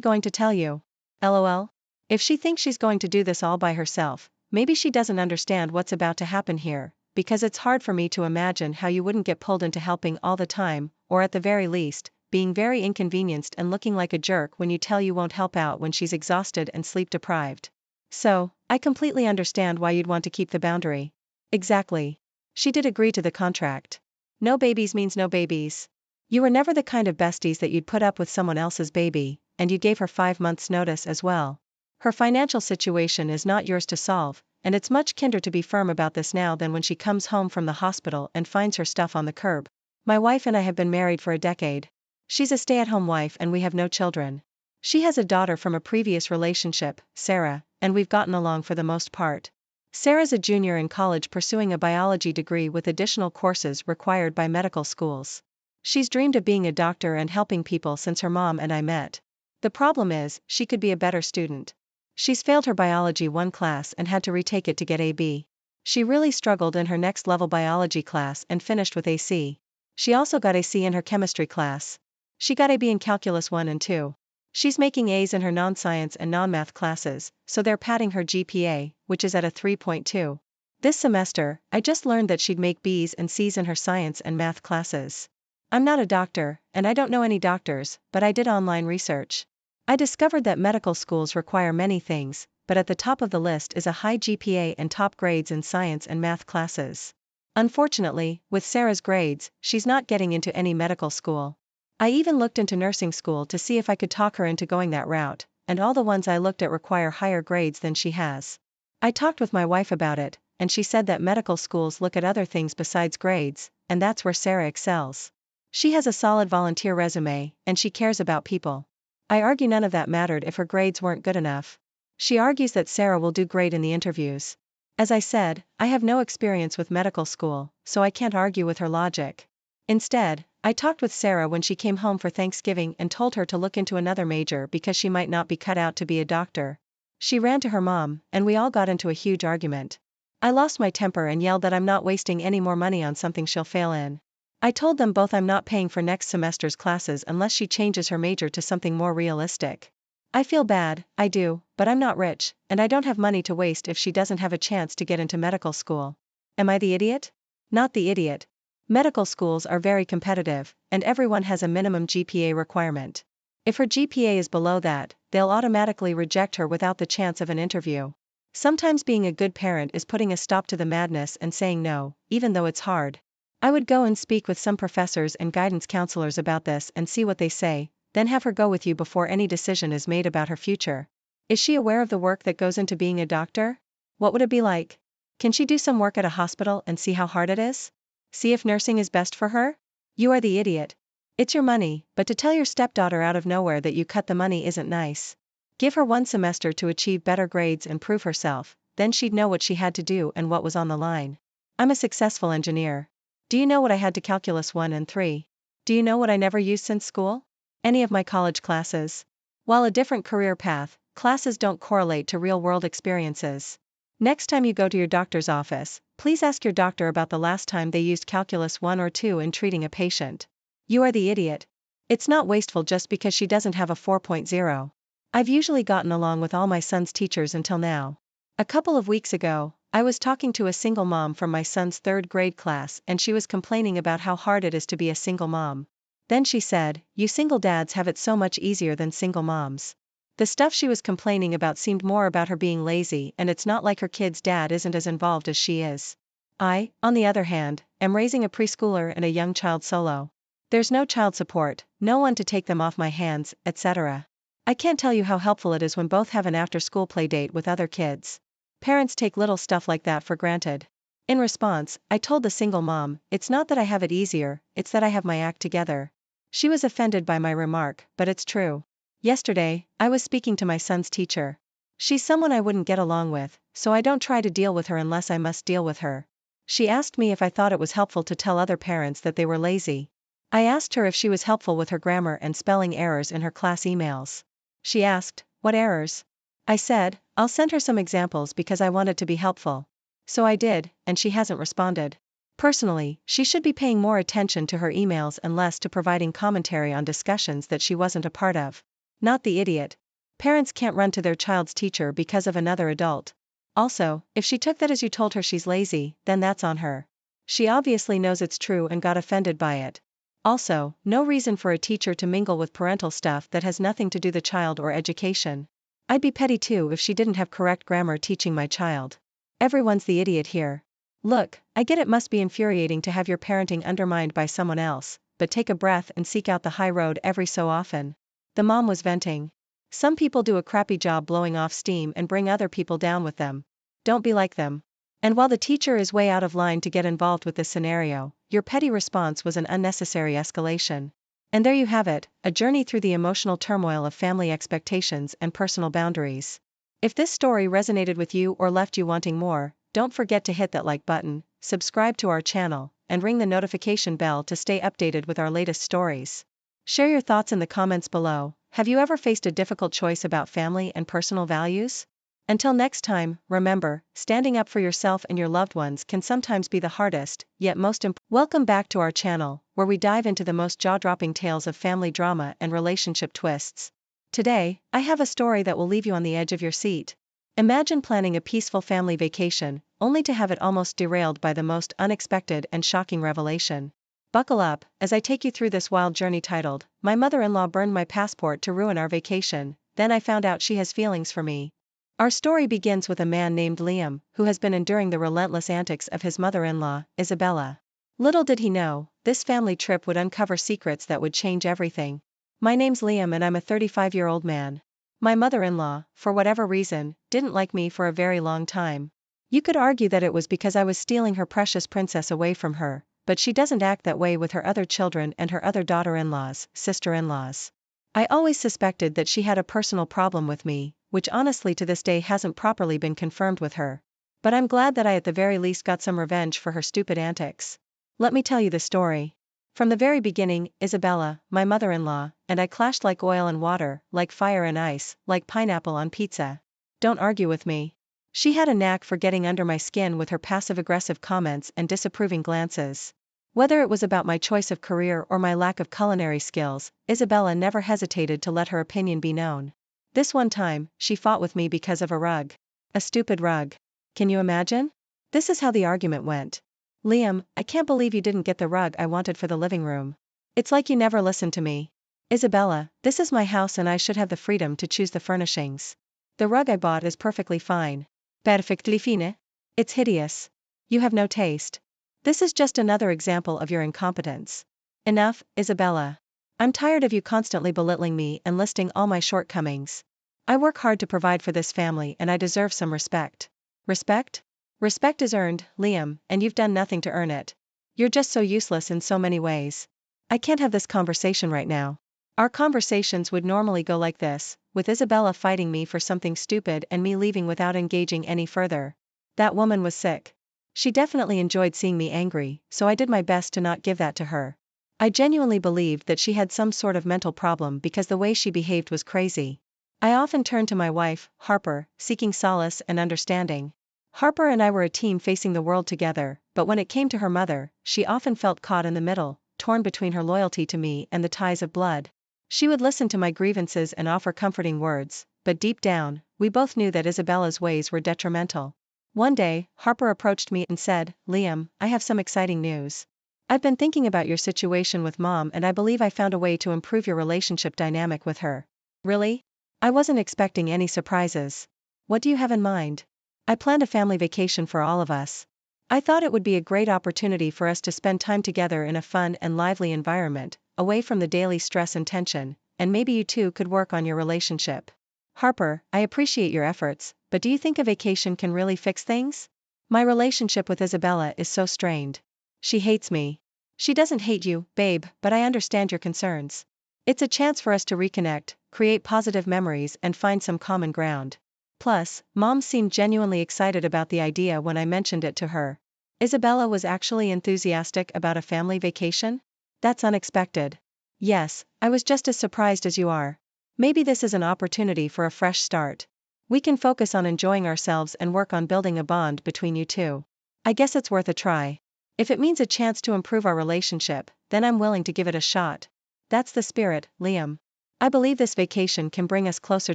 going to tell you? LOL. If she thinks she's going to do this all by herself, maybe she doesn't understand what's about to happen here, because it's hard for me to imagine how you wouldn't get pulled into helping all the time, or at the very least, being very inconvenienced and looking like a jerk when you tell you won't help out when she's exhausted and sleep deprived. So, I completely understand why you'd want to keep the boundary. Exactly. She did agree to the contract. No babies means no babies. You were never the kind of besties that you'd put up with someone else's baby, and you gave her 5 months' notice as well. Her financial situation is not yours to solve, and it's much kinder to be firm about this now than when she comes home from the hospital and finds her stuff on the curb. My wife and I have been married for a decade. She's a stay-at-home wife and we have no children. She has a daughter from a previous relationship, Sarah, and we've gotten along for the most part. Sarah's a junior in college pursuing a biology degree with additional courses required by medical schools. She's dreamed of being a doctor and helping people since her mom and I met. The problem is, she could be a better student. She's failed her biology 1 class and had to retake it to get a B. She really struggled in her next level biology class and finished with a C. She also got a C in her chemistry class. She got a B in calculus 1 and 2. She's making A's in her non-science and non-math classes, so they're padding her GPA, which is at a 3.2. This semester, I just learned that she'd make B's and C's in her science and math classes. I'm not a doctor, and I don't know any doctors, but I did online research. I discovered that medical schools require many things, but at the top of the list is a high GPA and top grades in science and math classes. Unfortunately, with Sarah's grades, she's not getting into any medical school. I even looked into nursing school to see if I could talk her into going that route, and all the ones I looked at require higher grades than she has. I talked with my wife about it, and she said that medical schools look at other things besides grades, and that's where Sarah excels. She has a solid volunteer resume, and she cares about people. I argue none of that mattered if her grades weren't good enough. She argues that Sarah will do great in the interviews. As I said, I have no experience with medical school, so I can't argue with her logic. Instead, I talked with Sarah when she came home for Thanksgiving and told her to look into another major because she might not be cut out to be a doctor. She ran to her mom, and we all got into a huge argument. I lost my temper and yelled that I'm not wasting any more money on something she'll fail in. I told them both I'm not paying for next semester's classes unless she changes her major to something more realistic. I feel bad, I do, but I'm not rich, and I don't have money to waste if she doesn't have a chance to get into medical school. Am I the idiot? Not the idiot. Medical schools are very competitive, and everyone has a minimum GPA requirement. If her GPA is below that, they'll automatically reject her without the chance of an interview. Sometimes being a good parent is putting a stop to the madness and saying no, even though it's hard. I would go and speak with some professors and guidance counselors about this and see what they say, then have her go with you before any decision is made about her future. Is she aware of the work that goes into being a doctor? What would it be like? Can she do some work at a hospital and see how hard it is? See if nursing is best for her? You are the idiot. It's your money, but to tell your stepdaughter out of nowhere that you cut the money isn't nice. Give her 1 semester to achieve better grades and prove herself, then she'd know what she had to do and what was on the line. I'm a successful engineer. Do you know what I had to calculus 1 and 3? Do you know what I never used since school? Any of my college classes. While a different career path, classes don't correlate to real-world experiences. Next time you go to your doctor's office, please ask your doctor about the last time they used calculus 1 or 2 in treating a patient. You are the idiot. It's not wasteful just because she doesn't have a 4.0. I've usually gotten along with all my son's teachers until now. A couple of weeks ago, I was talking to a single mom from my son's 3rd grade class and she was complaining about how hard it is to be a single mom. Then she said, "You single dads have it so much easier than single moms." The stuff she was complaining about seemed more about her being lazy, and it's not like her kid's dad isn't as involved as she is. I, on the other hand, am raising a preschooler and a young child solo. There's no child support, no one to take them off my hands, etc. I can't tell you how helpful it is when both have an after-school play date with other kids. Parents take little stuff like that for granted. In response, I told the single mom, "It's not that I have it easier, it's that I have my act together." She was offended by my remark, but it's true. Yesterday, I was speaking to my son's teacher. She's someone I wouldn't get along with, so I don't try to deal with her unless I must deal with her. She asked me if I thought it was helpful to tell other parents that they were lazy. I asked her if she was helpful with her grammar and spelling errors in her class emails. She asked, "What errors?" I said, "I'll send her some examples because I wanted to be helpful." So I did, and she hasn't responded. Personally, she should be paying more attention to her emails and less to providing commentary on discussions that she wasn't a part of. Not the idiot. Parents can't run to their child's teacher because of another adult. Also, if she took that as you told her she's lazy, then that's on her. She obviously knows it's true and got offended by it. Also, no reason for a teacher to mingle with parental stuff that has nothing to do the child or education. I'd be petty too if she didn't have correct grammar teaching my child. Everyone's the idiot here. Look, I get it must be infuriating to have your parenting undermined by someone else, but take a breath and seek out the high road every so often. The mom was venting. Some people do a crappy job blowing off steam and bring other people down with them. Don't be like them. And while the teacher is way out of line to get involved with this scenario, your petty response was an unnecessary escalation. And there you have it, a journey through the emotional turmoil of family expectations and personal boundaries. If this story resonated with you or left you wanting more, don't forget to hit that like button, subscribe to our channel, and ring the notification bell to stay updated with our latest stories. Share your thoughts in the comments below. Have you ever faced a difficult choice about family and personal values? Until next time, remember, standing up for yourself and your loved ones can sometimes be the hardest, yet most important. Welcome back to our channel, where we dive into the most jaw-dropping tales of family drama and relationship twists. Today, I have a story that will leave you on the edge of your seat. Imagine planning a peaceful family vacation, only to have it almost derailed by the most unexpected and shocking revelation. Buckle up, as I take you through this wild journey titled, "My Mother-in-Law Burned My Passport to Ruin Our Vacation, Then I Found Out She Has Feelings for Me." Our story begins with a man named Liam, who has been enduring the relentless antics of his mother-in-law, Isabella. Little did he know, this family trip would uncover secrets that would change everything. "My name's Liam and I'm a 35-year-old man. My mother-in-law, for whatever reason, didn't like me for a very long time. You could argue that it was because I was stealing her precious princess away from her, but she doesn't act that way with her other children and her other daughter-in-laws, sister-in-laws. I always suspected that she had a personal problem with me, which honestly to this day hasn't properly been confirmed with her. But I'm glad that I at the very least got some revenge for her stupid antics. Let me tell you the story. From the very beginning, Isabella, my mother-in-law, and I clashed like oil and water, like fire and ice, like pineapple on pizza. Don't argue with me. She had a knack for getting under my skin with her passive-aggressive comments and disapproving glances. Whether it was about my choice of career or my lack of culinary skills, Isabella never hesitated to let her opinion be known. This one time, she fought with me because of a rug. A stupid rug. Can you imagine? This is how the argument went. Liam, I can't believe you didn't get the rug I wanted for the living room. It's like you never listened to me. Isabella, this is my house and I should have the freedom to choose the furnishings. The rug I bought is perfectly fine. Perfectly fine? It's hideous. You have no taste. This is just another example of your incompetence. Enough, Isabella. I'm tired of you constantly belittling me and listing all my shortcomings. I work hard to provide for this family and I deserve some respect. Respect? Respect is earned, Liam, and you've done nothing to earn it. You're just so useless in so many ways. I can't have this conversation right now. Our conversations would normally go like this, with Isabella fighting me for something stupid and me leaving without engaging any further. That woman was sick. She definitely enjoyed seeing me angry, so I did my best to not give that to her. I genuinely believed that she had some sort of mental problem because the way she behaved was crazy. I often turned to my wife, Harper, seeking solace and understanding. Harper and I were a team facing the world together, but when it came to her mother, she often felt caught in the middle, torn between her loyalty to me and the ties of blood. She would listen to my grievances and offer comforting words, but deep down, we both knew that Isabella's ways were detrimental. One day, Harper approached me and said, Liam, I have some exciting news. I've been thinking about your situation with Mom and I believe I found a way to improve your relationship dynamic with her. Really? I wasn't expecting any surprises. What do you have in mind? I planned a family vacation for all of us. I thought it would be a great opportunity for us to spend time together in a fun and lively environment, away from the daily stress and tension, and maybe you two could work on your relationship. Harper, I appreciate your efforts, but do you think a vacation can really fix things? My relationship with Isabella is so strained. She hates me. She doesn't hate you, babe, but I understand your concerns. It's a chance for us to reconnect, create positive memories and find some common ground. Plus, Mom seemed genuinely excited about the idea when I mentioned it to her. Isabella was actually enthusiastic about a family vacation? That's unexpected. Yes, I was just as surprised as you are. Maybe this is an opportunity for a fresh start. We can focus on enjoying ourselves and work on building a bond between you two. I guess it's worth a try. If it means a chance to improve our relationship, then I'm willing to give it a shot. That's the spirit, Liam. I believe this vacation can bring us closer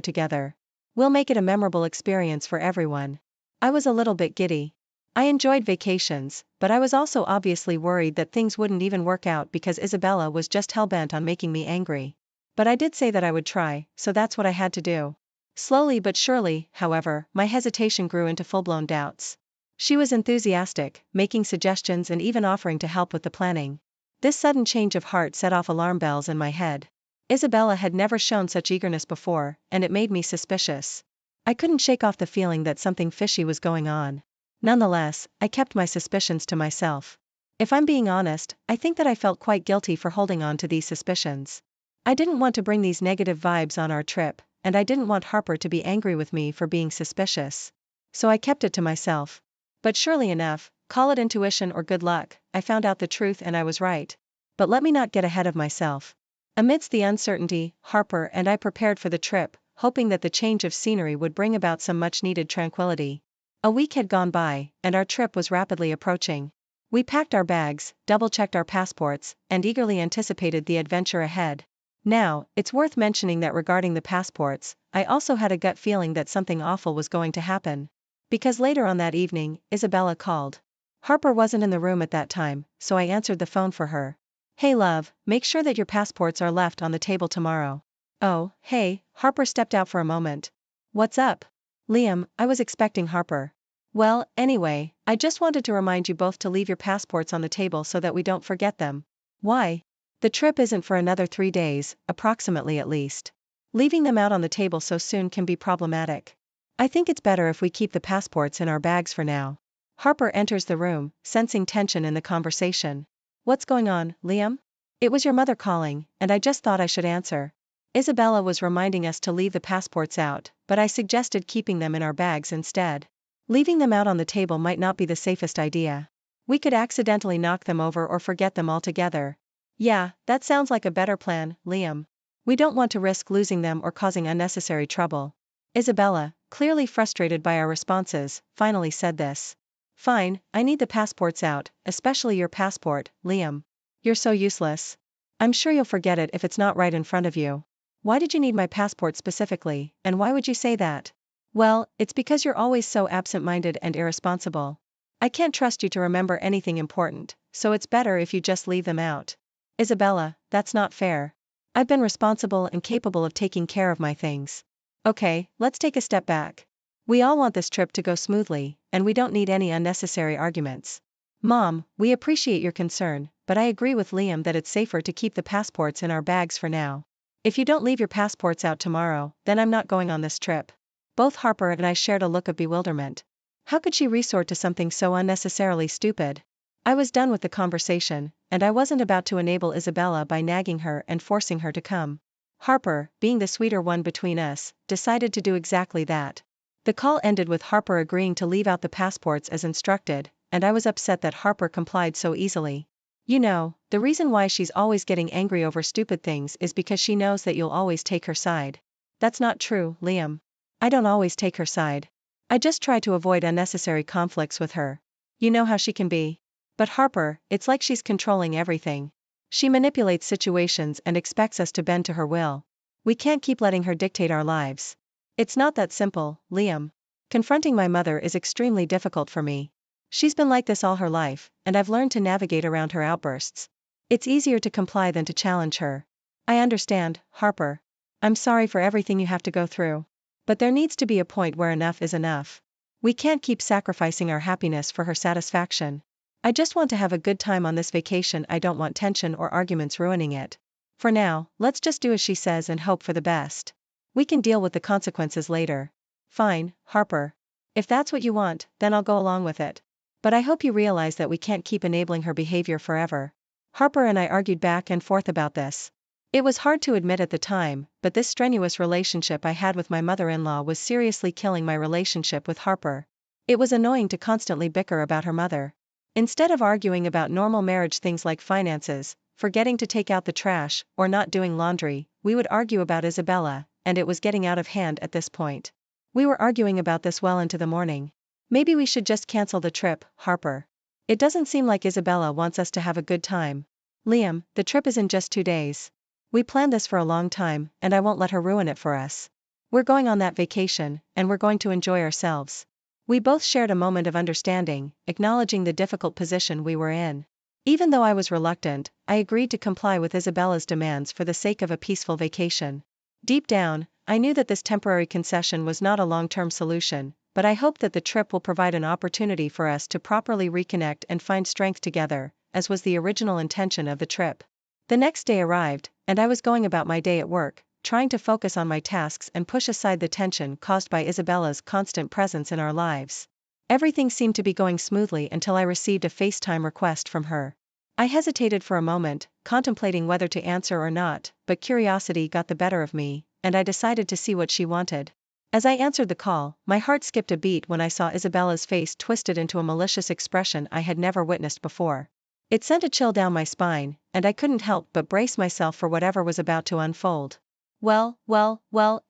together. We'll make it a memorable experience for everyone. I was a little bit giddy. I enjoyed vacations, but I was also obviously worried that things wouldn't even work out because Isabella was just hellbent on making me angry. But I did say that I would try, so that's what I had to do. Slowly but surely, however, my hesitation grew into full-blown doubts. She was enthusiastic, making suggestions and even offering to help with the planning. This sudden change of heart set off alarm bells in my head. Isabella had never shown such eagerness before, and it made me suspicious. I couldn't shake off the feeling that something fishy was going on. Nonetheless, I kept my suspicions to myself. If I'm being honest, I think that I felt quite guilty for holding on to these suspicions. I didn't want to bring these negative vibes on our trip, and I didn't want Harper to be angry with me for being suspicious. So I kept it to myself. But surely enough, call it intuition or good luck, I found out the truth and I was right. But let me not get ahead of myself. Amidst the uncertainty, Harper and I prepared for the trip, hoping that the change of scenery would bring about some much-needed tranquility. A week had gone by, and our trip was rapidly approaching. We packed our bags, double-checked our passports, and eagerly anticipated the adventure ahead. Now, it's worth mentioning that regarding the passports, I also had a gut feeling that something awful was going to happen. Because later on that evening, Isabella called. Harper wasn't in the room at that time, so I answered the phone for her. Hey love, make sure that your passports are left on the table tomorrow. Oh, hey, Harper stepped out for a moment. What's up? Liam, I was expecting Harper. Well, anyway, I just wanted to remind you both to leave your passports on the table so that we don't forget them. Why? The trip isn't for another 3 days, approximately at least. Leaving them out on the table so soon can be problematic. I think it's better if we keep the passports in our bags for now. Harper enters the room, sensing tension in the conversation. What's going on, Liam? It was your mother calling, and I just thought I should answer. Isabella was reminding us to leave the passports out, but I suggested keeping them in our bags instead. Leaving them out on the table might not be the safest idea. We could accidentally knock them over or forget them altogether. Yeah, that sounds like a better plan, Liam. We don't want to risk losing them or causing unnecessary trouble. Isabella, clearly frustrated by our responses, finally said this. Fine, I need the passports out, especially your passport, Liam. You're so useless. I'm sure you'll forget it if it's not right in front of you. Why did you need my passport specifically, and why would you say that? Well, it's because you're always so absent-minded and irresponsible. I can't trust you to remember anything important, so it's better if you just leave them out. Isabella, that's not fair. I've been responsible and capable of taking care of my things. Okay, let's take a step back. We all want this trip to go smoothly, and we don't need any unnecessary arguments. Mom, we appreciate your concern, but I agree with Liam that it's safer to keep the passports in our bags for now. If you don't leave your passports out tomorrow, then I'm not going on this trip. Both Harper and I shared a look of bewilderment. How could she resort to something so unnecessarily stupid? I was done with the conversation, and I wasn't about to enable Isabella by nagging her and forcing her to come. Harper, being the sweeter one between us, decided to do exactly that. The call ended with Harper agreeing to leave out the passports as instructed, and I was upset that Harper complied so easily. You know, the reason why she's always getting angry over stupid things is because she knows that you'll always take her side. That's not true, Liam. I don't always take her side. I just try to avoid unnecessary conflicts with her. You know how she can be. But Harper, it's like she's controlling everything. She manipulates situations and expects us to bend to her will. We can't keep letting her dictate our lives. It's not that simple, Liam. Confronting my mother is extremely difficult for me. She's been like this all her life, and I've learned to navigate around her outbursts. It's easier to comply than to challenge her. I understand, Harper. I'm sorry for everything you have to go through. But there needs to be a point where enough is enough. We can't keep sacrificing our happiness for her satisfaction. I just want to have a good time on this vacation. I don't want tension or arguments ruining it. For now, let's just do as she says and hope for the best. We can deal with the consequences later. Fine, Harper. If that's what you want, then I'll go along with it. But I hope you realize that we can't keep enabling her behavior forever. Harper and I argued back and forth about this. It was hard to admit at the time, but this strenuous relationship I had with my mother-in-law was seriously killing my relationship with Harper. It was annoying to constantly bicker about her mother. Instead of arguing about normal marriage things like finances, forgetting to take out the trash, or not doing laundry, we would argue about Isabella, and it was getting out of hand at this point. We were arguing about this well into the morning. Maybe we should just cancel the trip, Harper. It doesn't seem like Isabella wants us to have a good time. Liam, the trip is in just 2 days. We planned this for a long time, and I won't let her ruin it for us. We're going on that vacation, and we're going to enjoy ourselves. We both shared a moment of understanding, acknowledging the difficult position we were in. Even though I was reluctant, I agreed to comply with Isabella's demands for the sake of a peaceful vacation. Deep down, I knew that this temporary concession was not a long-term solution, but I hoped that the trip will provide an opportunity for us to properly reconnect and find strength together, as was the original intention of the trip. The next day arrived, and I was going about my day at work, trying to focus on my tasks and push aside the tension caused by Isabella's constant presence in our lives. Everything seemed to be going smoothly until I received a FaceTime request from her. I hesitated for a moment, contemplating whether to answer or not, but curiosity got the better of me, and I decided to see what she wanted. As I answered the call, my heart skipped a beat when I saw Isabella's face twisted into a malicious expression I had never witnessed before. It sent a chill down my spine, and I couldn't help but brace myself for whatever was about to unfold. Well,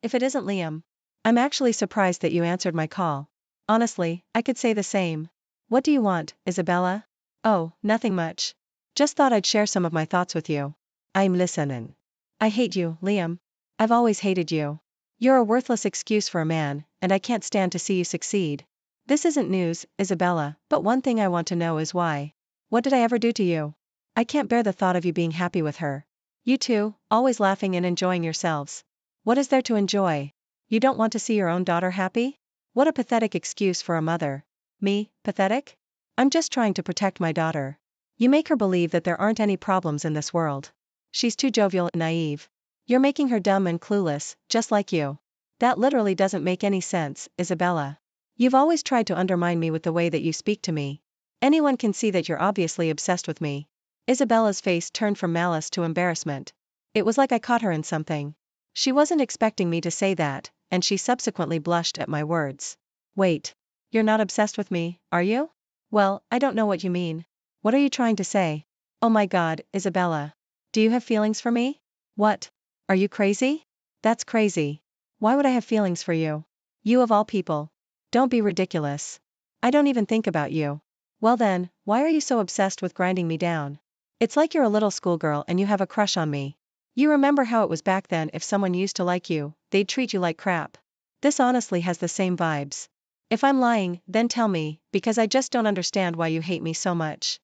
if it isn't Liam. I'm actually surprised that you answered my call. Honestly, I could say the same. What do you want, Isabella? Oh, nothing much. Just thought I'd share some of my thoughts with you. I'm listening. I hate you, Liam. I've always hated you. You're a worthless excuse for a man, and I can't stand to see you succeed. This isn't news, Isabella, but one thing I want to know is why. What did I ever do to you? I can't bear the thought of you being happy with her. You two, always laughing and enjoying yourselves. What is there to enjoy? You don't want to see your own daughter happy? What a pathetic excuse for a mother. Me, pathetic? I'm just trying to protect my daughter. You make her believe that there aren't any problems in this world. She's too jovial and naive. You're making her dumb and clueless, just like you. That literally doesn't make any sense, Isabella. You've always tried to undermine me with the way that you speak to me. Anyone can see that you're obviously obsessed with me. Isabella's face turned from malice to embarrassment. It was like I caught her in something. She wasn't expecting me to say that, and she subsequently blushed at my words. Wait. You're not obsessed with me, are you? Well, I don't know what you mean. What are you trying to say? Oh my God, Isabella. Do you have feelings for me? What? Are you crazy? That's crazy. Why would I have feelings for you? You of all people. Don't be ridiculous. I don't even think about you. Well then, why are you so obsessed with grinding me down? It's like you're a little schoolgirl and you have a crush on me. You remember how it was back then. If someone used to like you, they'd treat you like crap. This honestly has the same vibes. If I'm lying, then tell me, because I just don't understand why you hate me so much.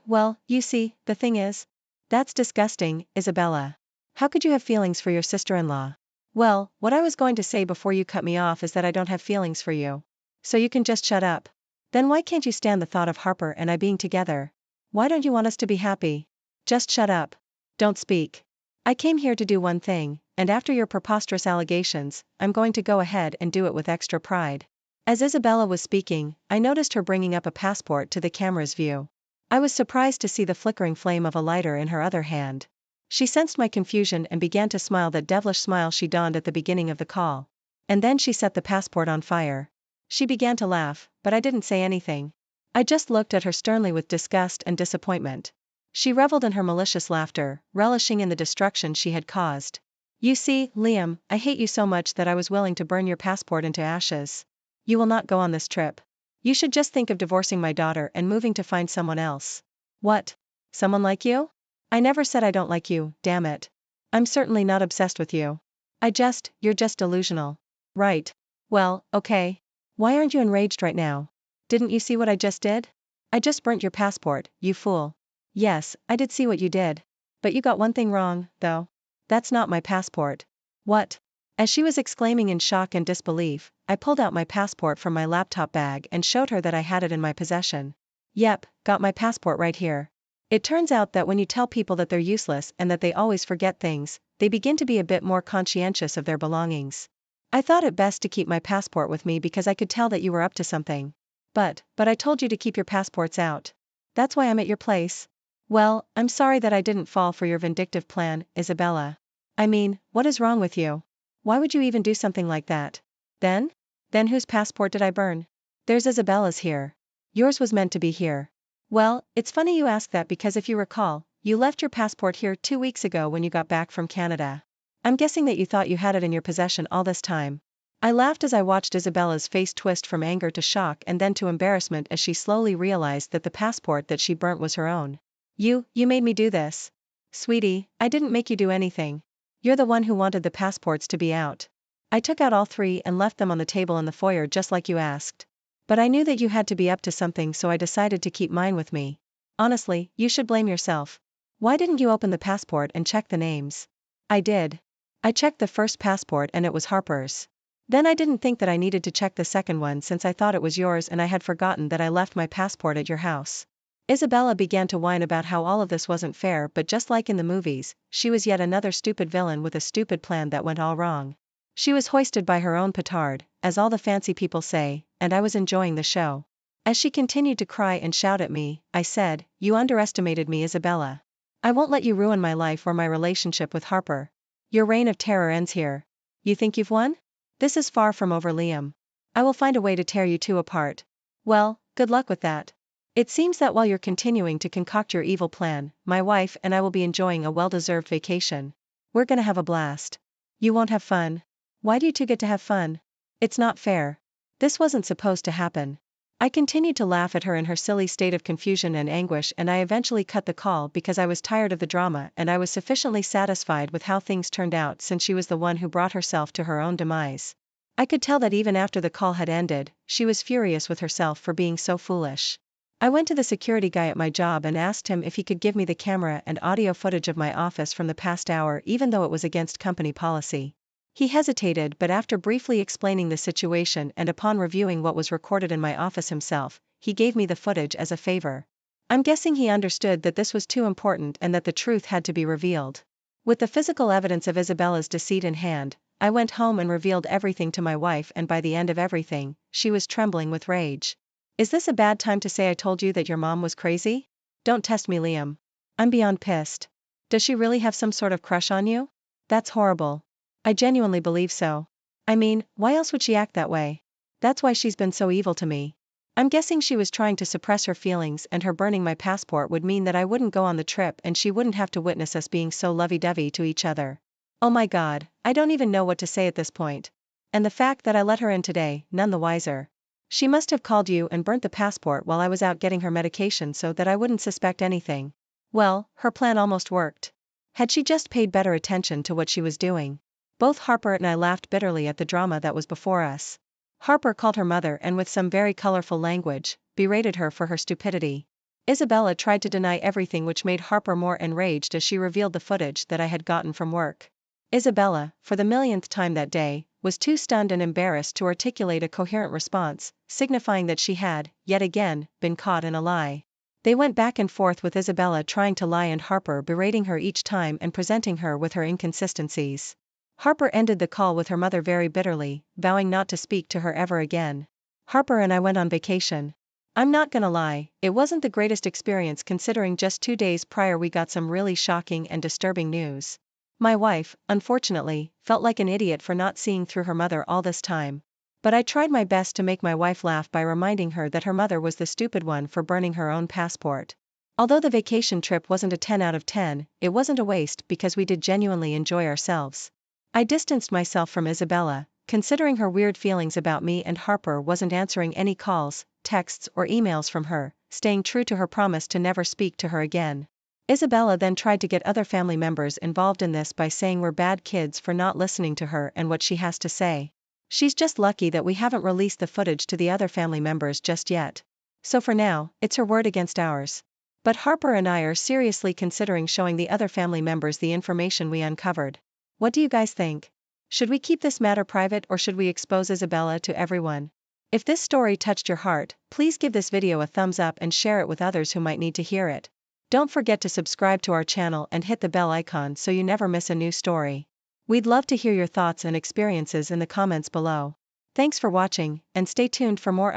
Well, you see, the thing is, that's disgusting, Isabella. How could you have feelings for your sister-in-law? Well, what I was going to say before you cut me off is that I don't have feelings for you. So you can just shut up. Then why can't you stand the thought of Harper and I being together? Why don't you want us to be happy? Just shut up. Don't speak. I came here to do one thing, and after your preposterous allegations, I'm going to go ahead and do it with extra pride. As Isabella was speaking, I noticed her bringing up a passport to the camera's view. I was surprised to see the flickering flame of a lighter in her other hand. She sensed my confusion and began to smile that devilish smile she donned at the beginning of the call. And then she set the passport on fire. She began to laugh, but I didn't say anything. I just looked at her sternly with disgust and disappointment. She reveled in her malicious laughter, relishing in the destruction she had caused. You see, Liam, I hate you so much that I was willing to burn your passport into ashes. You will not go on this trip. You should just think of divorcing my daughter and moving to find someone else. What? Someone like you? I never said I don't like you, damn it. I'm certainly not obsessed with you. You're just delusional. Right. Well, okay. Why aren't you enraged right now? Didn't you see what I just did? I just burnt your passport, you fool. Yes, I did see what you did. But you got one thing wrong, though. That's not my passport. What? As she was exclaiming in shock and disbelief, I pulled out my passport from my laptop bag and showed her that I had it in my possession. Yep, got my passport right here. It turns out that when you tell people that they're useless and that they always forget things, they begin to be a bit more conscientious of their belongings. I thought it best to keep my passport with me because I could tell that you were up to something. But I told you to keep your passports out. That's why I'm at your place. Well, I'm sorry that I didn't fall for your vindictive plan, Isabella. I mean, what is wrong with you? Why would you even do something like that? Then whose passport did I burn? There's Isabella's here. Yours was meant to be here. Well, it's funny you ask that because if you recall, you left your passport here 2 weeks ago when you got back from Canada. I'm guessing that you thought you had it in your possession all this time. I laughed as I watched Isabella's face twist from anger to shock and then to embarrassment as she slowly realized that the passport that she burnt was her own. You made me do this. Sweetie, I didn't make you do anything. You're the one who wanted the passports to be out. I took out all 3 and left them on the table in the foyer just like you asked. But I knew that you had to be up to something, so I decided to keep mine with me. Honestly, you should blame yourself. Why didn't you open the passport and check the names? I did. I checked the first passport and it was Harper's. Then I didn't think that I needed to check the second one since I thought it was yours and I had forgotten that I left my passport at your house. Isabella began to whine about how all of this wasn't fair, but just like in the movies, she was yet another stupid villain with a stupid plan that went all wrong. She was hoisted by her own petard, as all the fancy people say, and I was enjoying the show. As she continued to cry and shout at me, I said, you underestimated me, Isabella. I won't let you ruin my life or my relationship with Harper. Your reign of terror ends here. You think you've won? This is far from over, Liam. I will find a way to tear you two apart. Well, good luck with that. It seems that while you're continuing to concoct your evil plan, my wife and I will be enjoying a well-deserved vacation. We're gonna have a blast. You won't have fun. Why do you two get to have fun? It's not fair. This wasn't supposed to happen. I continued to laugh at her in her silly state of confusion and anguish, and I eventually cut the call because I was tired of the drama and I was sufficiently satisfied with how things turned out since she was the one who brought herself to her own demise. I could tell that even after the call had ended, she was furious with herself for being so foolish. I went to the security guy at my job and asked him if he could give me the camera and audio footage of my office from the past hour even though it was against company policy. He hesitated, but after briefly explaining the situation and upon reviewing what was recorded in my office himself, he gave me the footage as a favor. I'm guessing he understood that this was too important and that the truth had to be revealed. With the physical evidence of Isabella's deceit in hand, I went home and revealed everything to my wife, and by the end of everything, she was trembling with rage. Is this a bad time to say I told you that your mom was crazy? Don't test me, Liam. I'm beyond pissed. Does she really have some sort of crush on you? That's horrible. I genuinely believe so. I mean, why else would she act that way? That's why she's been so evil to me. I'm guessing she was trying to suppress her feelings, and her burning my passport would mean that I wouldn't go on the trip and she wouldn't have to witness us being so lovey-dovey to each other. Oh my God, I don't even know what to say at this point. And the fact that I let her in today, none the wiser. She must have called you and burnt the passport while I was out getting her medication so that I wouldn't suspect anything. Well, her plan almost worked. Had she just paid better attention to what she was doing? Both Harper and I laughed bitterly at the drama that was before us. Harper called her mother and with some very colorful language, berated her for her stupidity. Isabella tried to deny everything, which made Harper more enraged as she revealed the footage that I had gotten from work. Isabella, for the millionth time that day, was too stunned and embarrassed to articulate a coherent response, signifying that she had, yet again, been caught in a lie. They went back and forth with Isabella trying to lie and Harper berating her each time and presenting her with her inconsistencies. Harper ended the call with her mother very bitterly, vowing not to speak to her ever again. Harper and I went on vacation. I'm not gonna lie, it wasn't the greatest experience considering just 2 days prior we got some really shocking and disturbing news. My wife, unfortunately, felt like an idiot for not seeing through her mother all this time. But I tried my best to make my wife laugh by reminding her that her mother was the stupid one for burning her own passport. Although the vacation trip wasn't a 10 out of 10, it wasn't a waste because we did genuinely enjoy ourselves. I distanced myself from Isabella, considering her weird feelings about me, and Harper wasn't answering any calls, texts or emails from her, staying true to her promise to never speak to her again. Isabella then tried to get other family members involved in this by saying we're bad kids for not listening to her and what she has to say. She's just lucky that we haven't released the footage to the other family members just yet. So for now, it's her word against ours. But Harper and I are seriously considering showing the other family members the information we uncovered. What do you guys think? Should we keep this matter private or should we expose Isabella to everyone? If this story touched your heart, please give this video a thumbs up and share it with others who might need to hear it. Don't forget to subscribe to our channel and hit the bell icon so you never miss a new story. We'd love to hear your thoughts and experiences in the comments below. Thanks for watching, and stay tuned for more